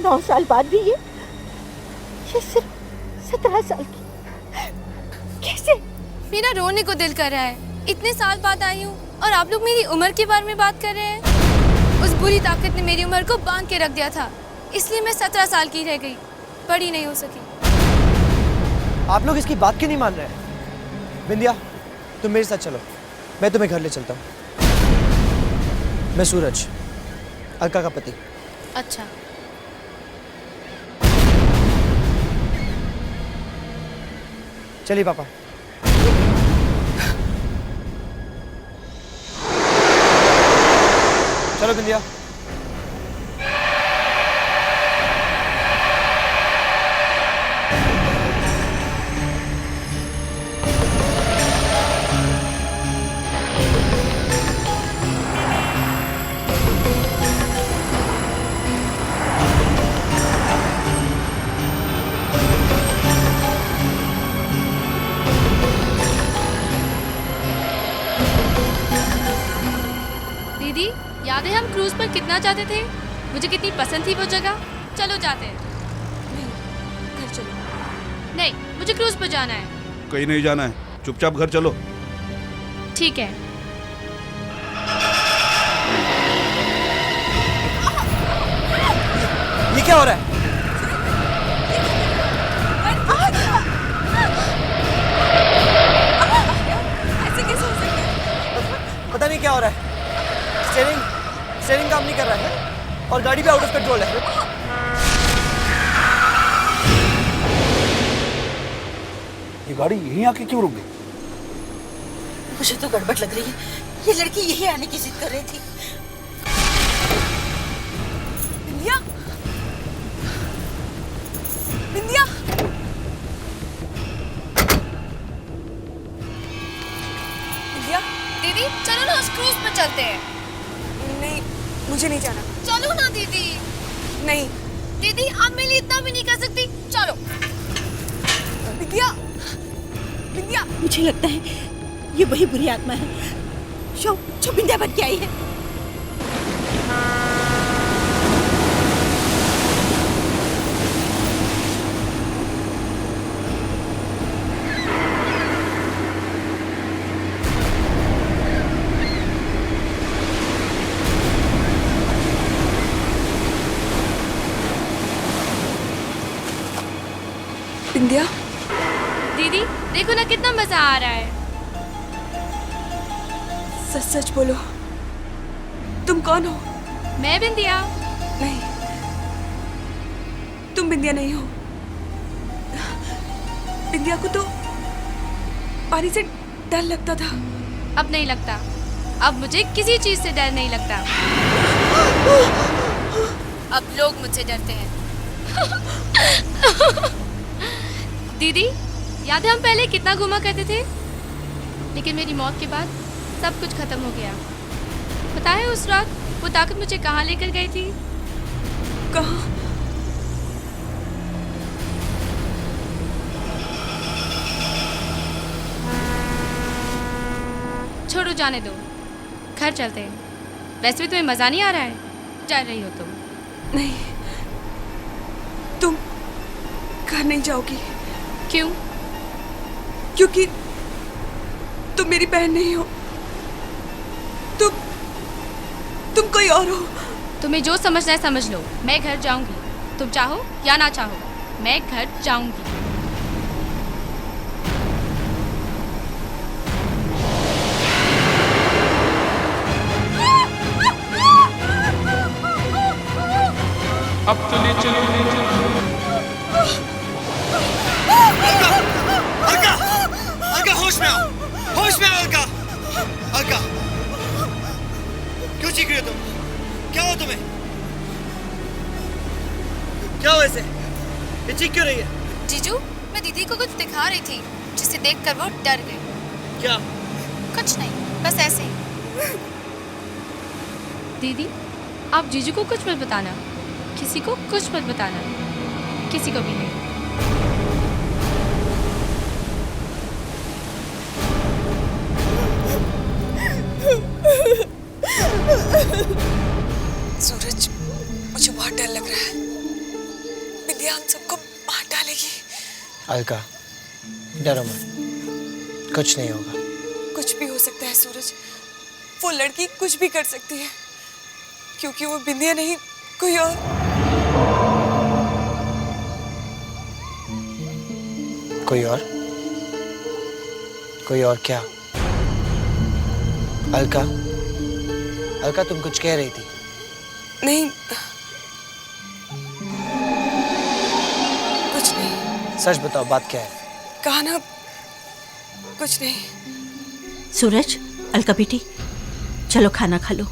Speaker 9: 9 साल बाद भी ये सिर्फ 17 साल की। कैसे?
Speaker 3: मेरा रोने को दिल कर रहा है। इतने साल बाद आई हूँ और आप लोग मेरी उम्र के बारे में बात कर रहे हैं। उस बुरी ताकत ने मेरी उम्र को बांध के रख दिया था, इसलिए मैं 17 साल की रह गई, बड़ी नहीं हो सकी।
Speaker 1: आप लोग इसकी बात क्यों नहीं मान रहे? बिंदिया, तुम मेरे साथ चलो, मैं तुम्हें घर ले चलता हूँ। मैं सूरज, अलका का पति।
Speaker 3: अच्छा।
Speaker 1: चलिए पापा। चलो बिंदिया।
Speaker 3: दीदी, याद है हम क्रूज पर कितना जाते थे? मुझे कितनी पसंद थी वो जगह। चलो जाते हैं।
Speaker 5: नहीं, घर चलो।
Speaker 3: नहीं, मुझे क्रूज पर जाना है।
Speaker 12: कहीं नहीं जाना है, चुपचाप घर चलो।
Speaker 3: ठीक है।
Speaker 1: ये क्या हो रहा है?
Speaker 5: ऐसे कैसे हो सकता है?
Speaker 1: और गाड़ी भी आउट ऑफ कंट्रोल है।
Speaker 12: ये गाड़ी यहीं आके क्यों रुक गई?
Speaker 9: मुझे तो गड़बड़ लग रही है। ये लड़की यही आने की जिद कर रही थी।
Speaker 5: बिंदिया, बिंदिया, बिंदिया।
Speaker 3: दीदी चलो ना उस क्रूज पे चलते हैं।
Speaker 5: नहीं, मुझे नहीं जाना।
Speaker 3: चलो ना दीदी।
Speaker 5: नहीं
Speaker 3: दीदी आप मेरे लिए इतना भी नहीं कर सकती, चलो।
Speaker 5: बिंदिया, बिंदिया।
Speaker 9: मुझे लगता है ये वही बुरी आत्मा है जो बिंदिया बन के आई है।
Speaker 5: बिंदिया,
Speaker 3: दीदी देखो ना कितना मजा आ रहा है।
Speaker 5: सच सच बोलो, तुम कौन हो?
Speaker 3: मैं बिंदिया।
Speaker 5: नहीं, तुम बिंदिया नहीं हो। बिंदिया को तो पानी से डर लगता था।
Speaker 3: अब नहीं लगता। अब मुझे किसी चीज से डर नहीं लगता। अब लोग मुझसे डरते हैं। दीदी याद है हम पहले कितना घूमा करते थे, लेकिन मेरी मौत के बाद सब कुछ खत्म हो गया। पता है उस रात वो ताकत मुझे कहाँ लेकर गई थी?
Speaker 5: कहाँ?
Speaker 3: छोड़ो, जाने दो, घर चलते हैं। वैसे भी तुम्हें मजा नहीं आ रहा है, जा रही हो तुम।
Speaker 5: नहीं, तुम घर नहीं जाओगी।
Speaker 3: क्यों?
Speaker 5: क्योंकि तुम मेरी बहन नहीं हो। तुम कोई और हो।
Speaker 3: तुम्हें जो समझना है समझ लो। मैं घर जाऊंगी, तुम चाहो या ना चाहो, मैं घर जाऊंगी।
Speaker 4: अब तो ले चलो, ले चलो।
Speaker 1: अलका, अलका होश में आओ, होश में आओ अलका। अलका, क्यों चीख रही हो तुम? क्या हो तुम्हें? क्या हो ऐसे? ये चीख क्यों रही है?
Speaker 3: जीजू, मैं दीदी को कुछ दिखा रही थी जिसे देखकर वो डर गई।
Speaker 1: क्या?
Speaker 3: कुछ नहीं, बस ऐसे ही। दीदी, आप जीजू को कुछ मत बताना, किसी को कुछ मत बताना, किसी को भी नहीं।
Speaker 5: सूरज, मुझे बहुत डर लग रहा है। बिंदिया हम सबको मार डालेगी।
Speaker 1: अलका, डरो मत, कुछ नहीं होगा।
Speaker 5: कुछ भी हो सकता है सूरज। वो लड़की कुछ भी कर सकती है, क्योंकि वो बिंदिया नहीं, कोई और।
Speaker 1: कोई और? कोई और क्या? अलका, अलका तुम कुछ कह रही थी।
Speaker 5: नहीं, कुछ नहीं।
Speaker 1: सच बताओ, बात क्या है?
Speaker 5: कहा ना, कुछ नहीं।
Speaker 9: सूरज, अलका बेटी, चलो खाना खा लो।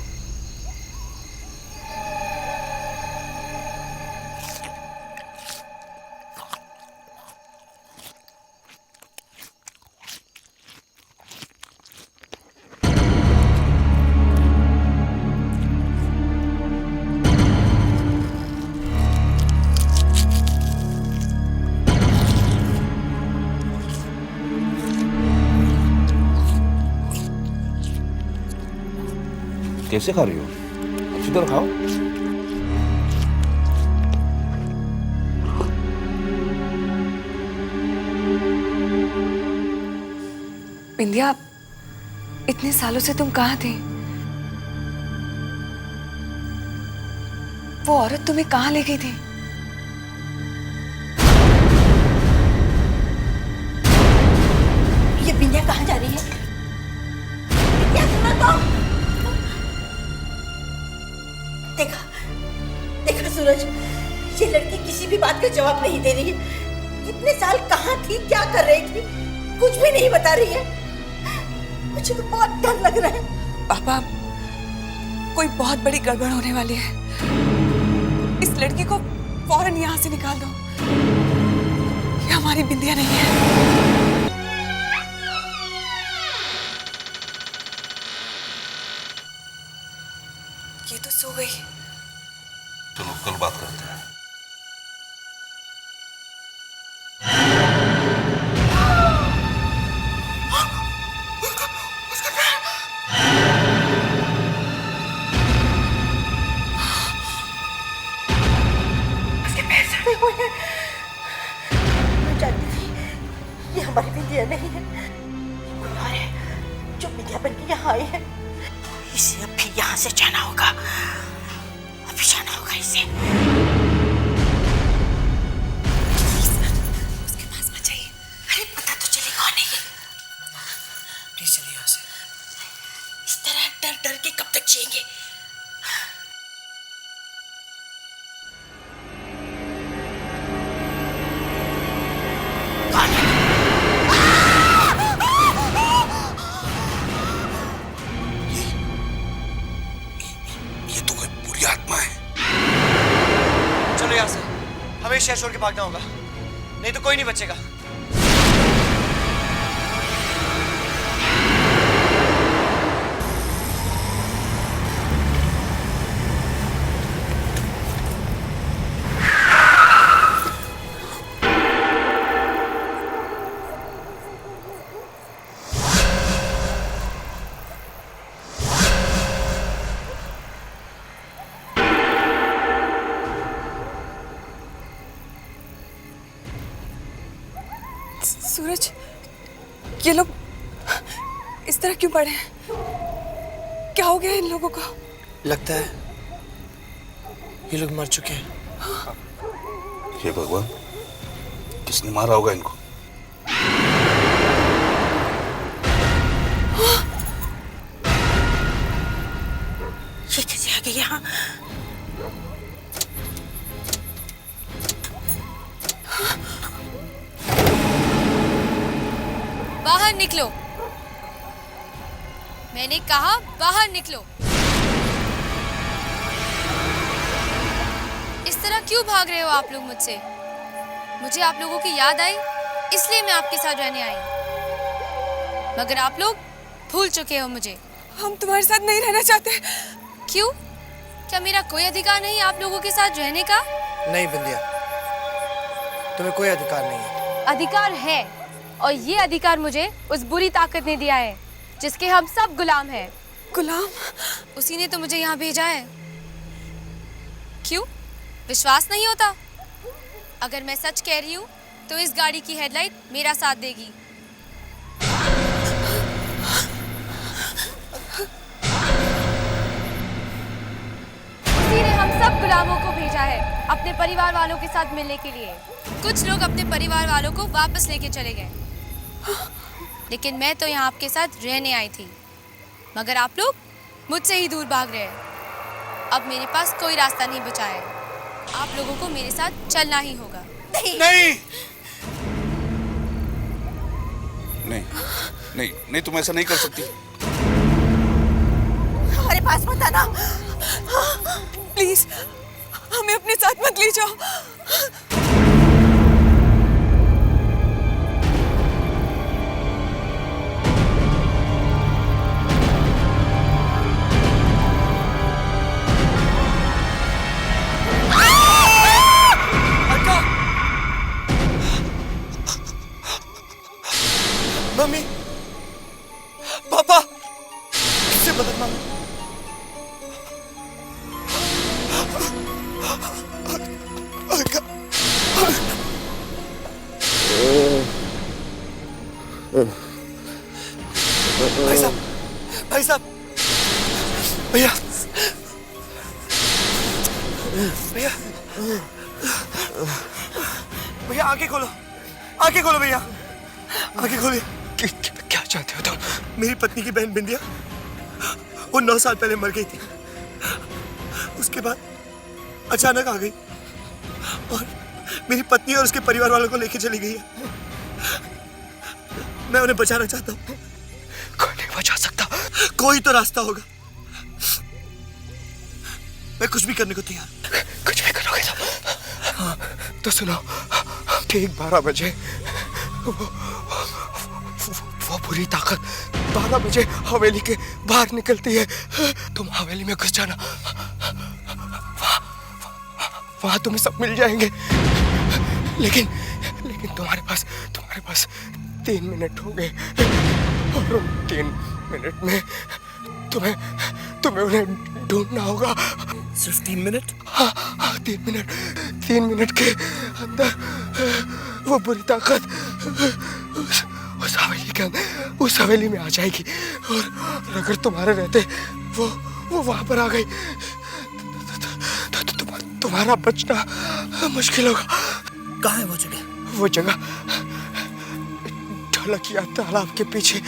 Speaker 12: कैसे खा रही हो? अच्छी तरह खाओ।
Speaker 5: बिंदिया, इतने सालों से तुम कहाँ थे? वो औरत तुम्हें कहाँ ले गई थी?
Speaker 9: ये बिंदिया कहाँ जा रही है? बिंदिया, सुनो तो। देखा, सूरज, ये लड़की किसी भी बात का जवाब नहीं दे रही है। इतने साल कहाँ थी, क्या कर रही थी, कुछ भी नहीं बता रही है। मुझे तो बहुत डर लग रहा है।
Speaker 5: पापा, कोई बहुत बड़ी गड़बड़ होने वाली है। इस लड़की को फौरन यहाँ से निकाल दो। ये हमारी बिंदिया नहीं है। ये तो सो गई।
Speaker 10: चलो कल बात करते हैं।
Speaker 9: मैं जानती थी ये हमारी बिंदिया नहीं है, कोई और है जो बिंदिया बन के यहाँ आई है। इसे अब फिर यहाँ से जाना होगा, अभी जाना होगा इसे। उसके पास मत जाइए, अरे पता तो चले कौन है ये।
Speaker 1: प्लीज चलिए यहाँ से।
Speaker 9: इस तरह डर डर के कब तक जिएंगे?
Speaker 10: ये तो कोई बुरी आत्मा है।
Speaker 1: चलो यहाँ से, हमें शहर छोड़ के भागना होगा, नहीं तो कोई नहीं बचेगा।
Speaker 5: सूरज, ये लोग इस तरह क्यों पड़े हैं? क्या हो गया इन लोगों को?
Speaker 1: लगता है ये लोग मर चुके हैं।
Speaker 10: हे भगवान, किसने मारा होगा इनको?
Speaker 9: ये कैसे आ गई यहाँ?
Speaker 3: बाहर निकलो, मैंने कहा बाहर निकलो। इस तरह क्यों भाग रहे हो आप लोग मुझसे? मुझे आप लोगों की याद आई, इसलिए मैं आपके साथ रहने आई, मगर आप लोग भूल चुके हो मुझे।
Speaker 5: हम तुम्हारे साथ नहीं रहना चाहते।
Speaker 3: क्यों? क्या मेरा कोई अधिकार नहीं आप लोगों के साथ रहने का?
Speaker 1: नहीं बिंदिया, तुम्हें कोई अधिकार नहीं है।
Speaker 3: अधिकार है, और ये अधिकार मुझे उस बुरी ताकत ने दिया है जिसके हम सब गुलाम हैं।
Speaker 5: गुलाम?
Speaker 3: उसी ने तो मुझे यहाँ भेजा है। क्यों? विश्वास नहीं होता? अगर मैं सच कह रही हूँ तो इस गाड़ी की हेडलाइट मेरा साथ देगी। उसी ने हम सब गुलामों को भेजा है अपने परिवार वालों के साथ मिलने के लिए। कुछ लोग अपने परिवार वालों को वापस लेके चले गए, लेकिन मैं तो यहाँ आपके साथ रहने आई थी, मगर आप लोग मुझसे ही दूर भाग रहे हैं। अब मेरे पास कोई रास्ता नहीं बचा है, आप लोगों को मेरे साथ चलना ही होगा।
Speaker 10: नहीं नहीं नहीं नहीं, तुम ऐसा नहीं कर सकती।
Speaker 9: हमारे पास मत आना,
Speaker 5: प्लीज हमें अपने साथ मत ले जाओ।
Speaker 1: मम्मी, पापा, किससे मदद मांगो? भाई साहब, भाई साहब, भैया, भैया, भैया आंखें खोलो, आंखें खोलो भैया, आंखें खोलिए। क्या चाहते हो तुम? मेरी पत्नी की बहन बिंदिया, वो 9 साल पहले मर गई थी। उसके बाद अचानक आ गई और मेरी पत्नी और उसके परिवार वालों को लेके चली गई है। मैं उन्हें बचाना चाहता हूँ।
Speaker 8: कोई नहीं बचा सकता।
Speaker 1: कोई तो रास्ता होगा। मैं कुछ भी करने को तैयार।
Speaker 8: कुछ भी करोगे तो? हाँ, तो सुनो, ठीक 12 बजे वो बुरी ताकत 12 बजे हवेली के बाहर निकलती है। तुम हवेली में घुस जाना, वहां तुम्हें सब मिल जाएंगे। लेकिन तुम्हारे पास 3 मिनट होंगे और उन 3 मिनट में तुम्हें उन्हें ढूंढना होगा।
Speaker 1: सिर्फ 3 मिनट?
Speaker 8: हाँ, 3 मिनट। 3 मिनट के अंदर वो बुरी ताकत उस हवेली में आ जाएगी और अगर तुम्हारे रहते वो वहां पर आ गई तो तुम्हारा बचना मुश्किल होगा।
Speaker 1: कहाँ है वो जगह?
Speaker 8: वो जगह ढलकिया तालाब के पीछे।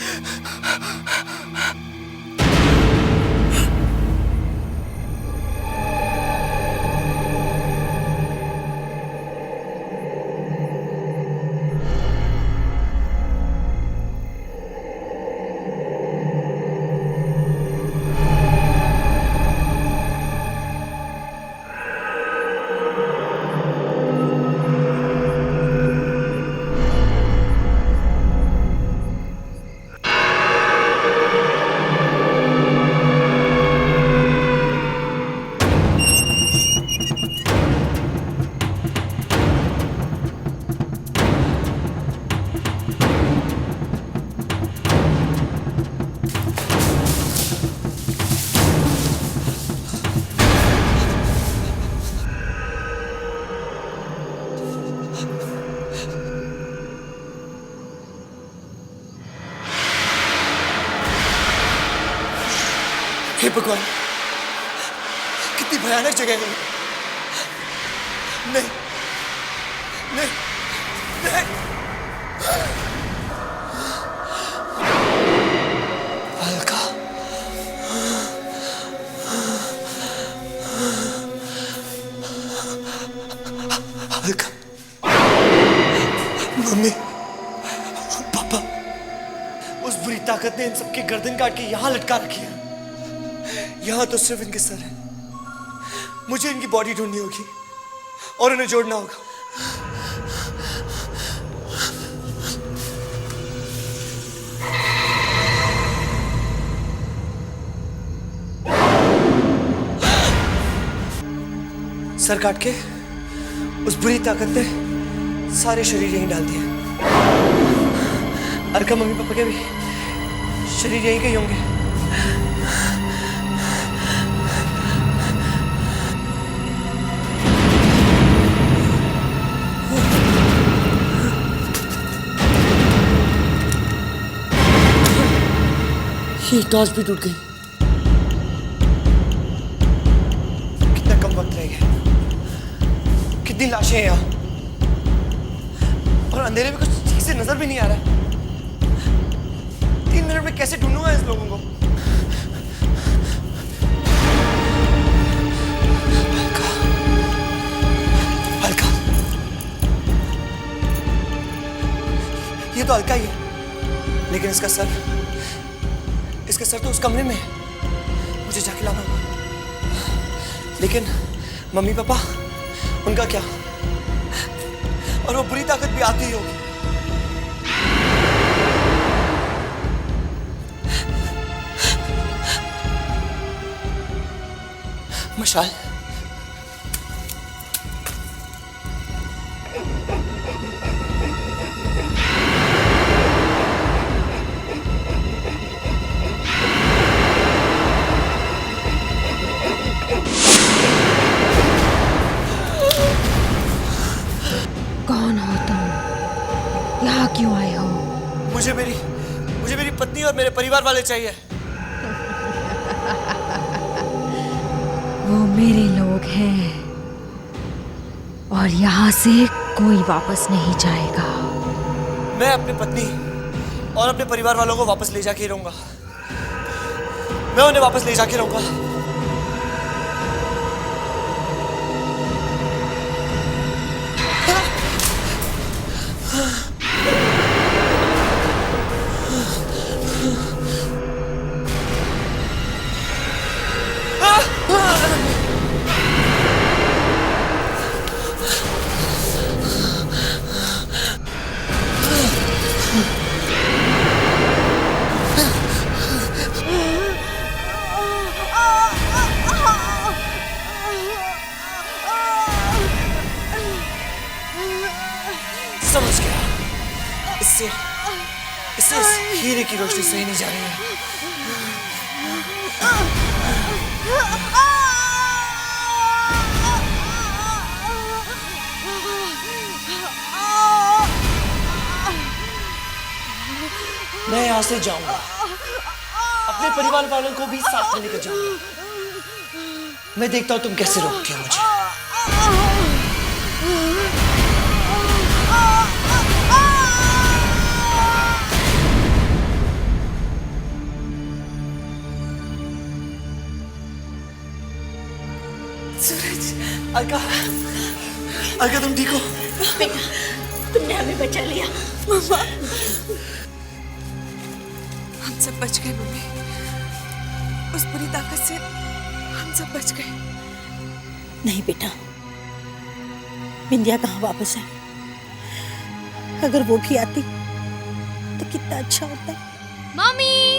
Speaker 1: हे भगवान, कितनी भयानक जगह है। नहीं नहीं नहीं। अलका, अलका, मम्मी, पापा, उस बुरी ताकत ने इन सबकी गर्दन काट के यहां लटका रखी है। यहां तो सिर्फ इनके सर है। मुझे इनकी बॉडी ढूंढनी होगी और उन्हें जोड़ना होगा। सर काट के उस बुरी ताकत ने सारे शरीर यहीं डाल दिए। अर्का मम्मी पापा के भी शरीर यहीं के ही होंगे। ये टॉर्च भी टूट गई। कितना कम वक्त रह गया। कितनी लाशें हैं यहाँ और अंधेरे में कुछ ठीक से नजर भी नहीं आ रहा। 3 मिनट में कैसे ढूंढूंगा इस लोगों को? अलका, ये तो अलका ही है, लेकिन इसका सर तो उस कमरे में है। मुझे जाके लाना होगा। लेकिन मम्मी पापा, उनका क्या? और वो बुरी ताकत भी आती ही होगी। मशाल,
Speaker 9: कौन हो तुम? यहाँ क्यों आए हो?
Speaker 1: मुझे मेरी पत्नी और मेरे परिवार वाले चाहिए।
Speaker 9: वो मेरे लोग हैं और यहाँ से कोई वापस नहीं जाएगा।
Speaker 1: मैं अपनी पत्नी और अपने परिवार वालों को वापस ले जाके रहूंगा। मैं उन्हें वापस ले जाके रहूंगा। समझ गया। इससे इससे इस हीरे की रोशनी सही नहीं जा रही है। मैं यहाँ से जाऊंगा, अपने परिवार वालों को भी साथ में लेकर जाऊंगा। मैं देखता हूँ तुम कैसे रोकती हो मुझे।
Speaker 9: सूरज,
Speaker 1: अलका, अलका तुम ठीक हो?
Speaker 9: बेटा, तुमने हमें बचा लिया। मम्मा,
Speaker 5: हम सब बच गए मम्मी। उस बुरी ताकत से हम सब बच गए।
Speaker 9: नहीं बेटा, बिंदिया कहाँ वापस आई? अगर वो भी आती तो कितना अच्छा होता।
Speaker 3: मम्मी।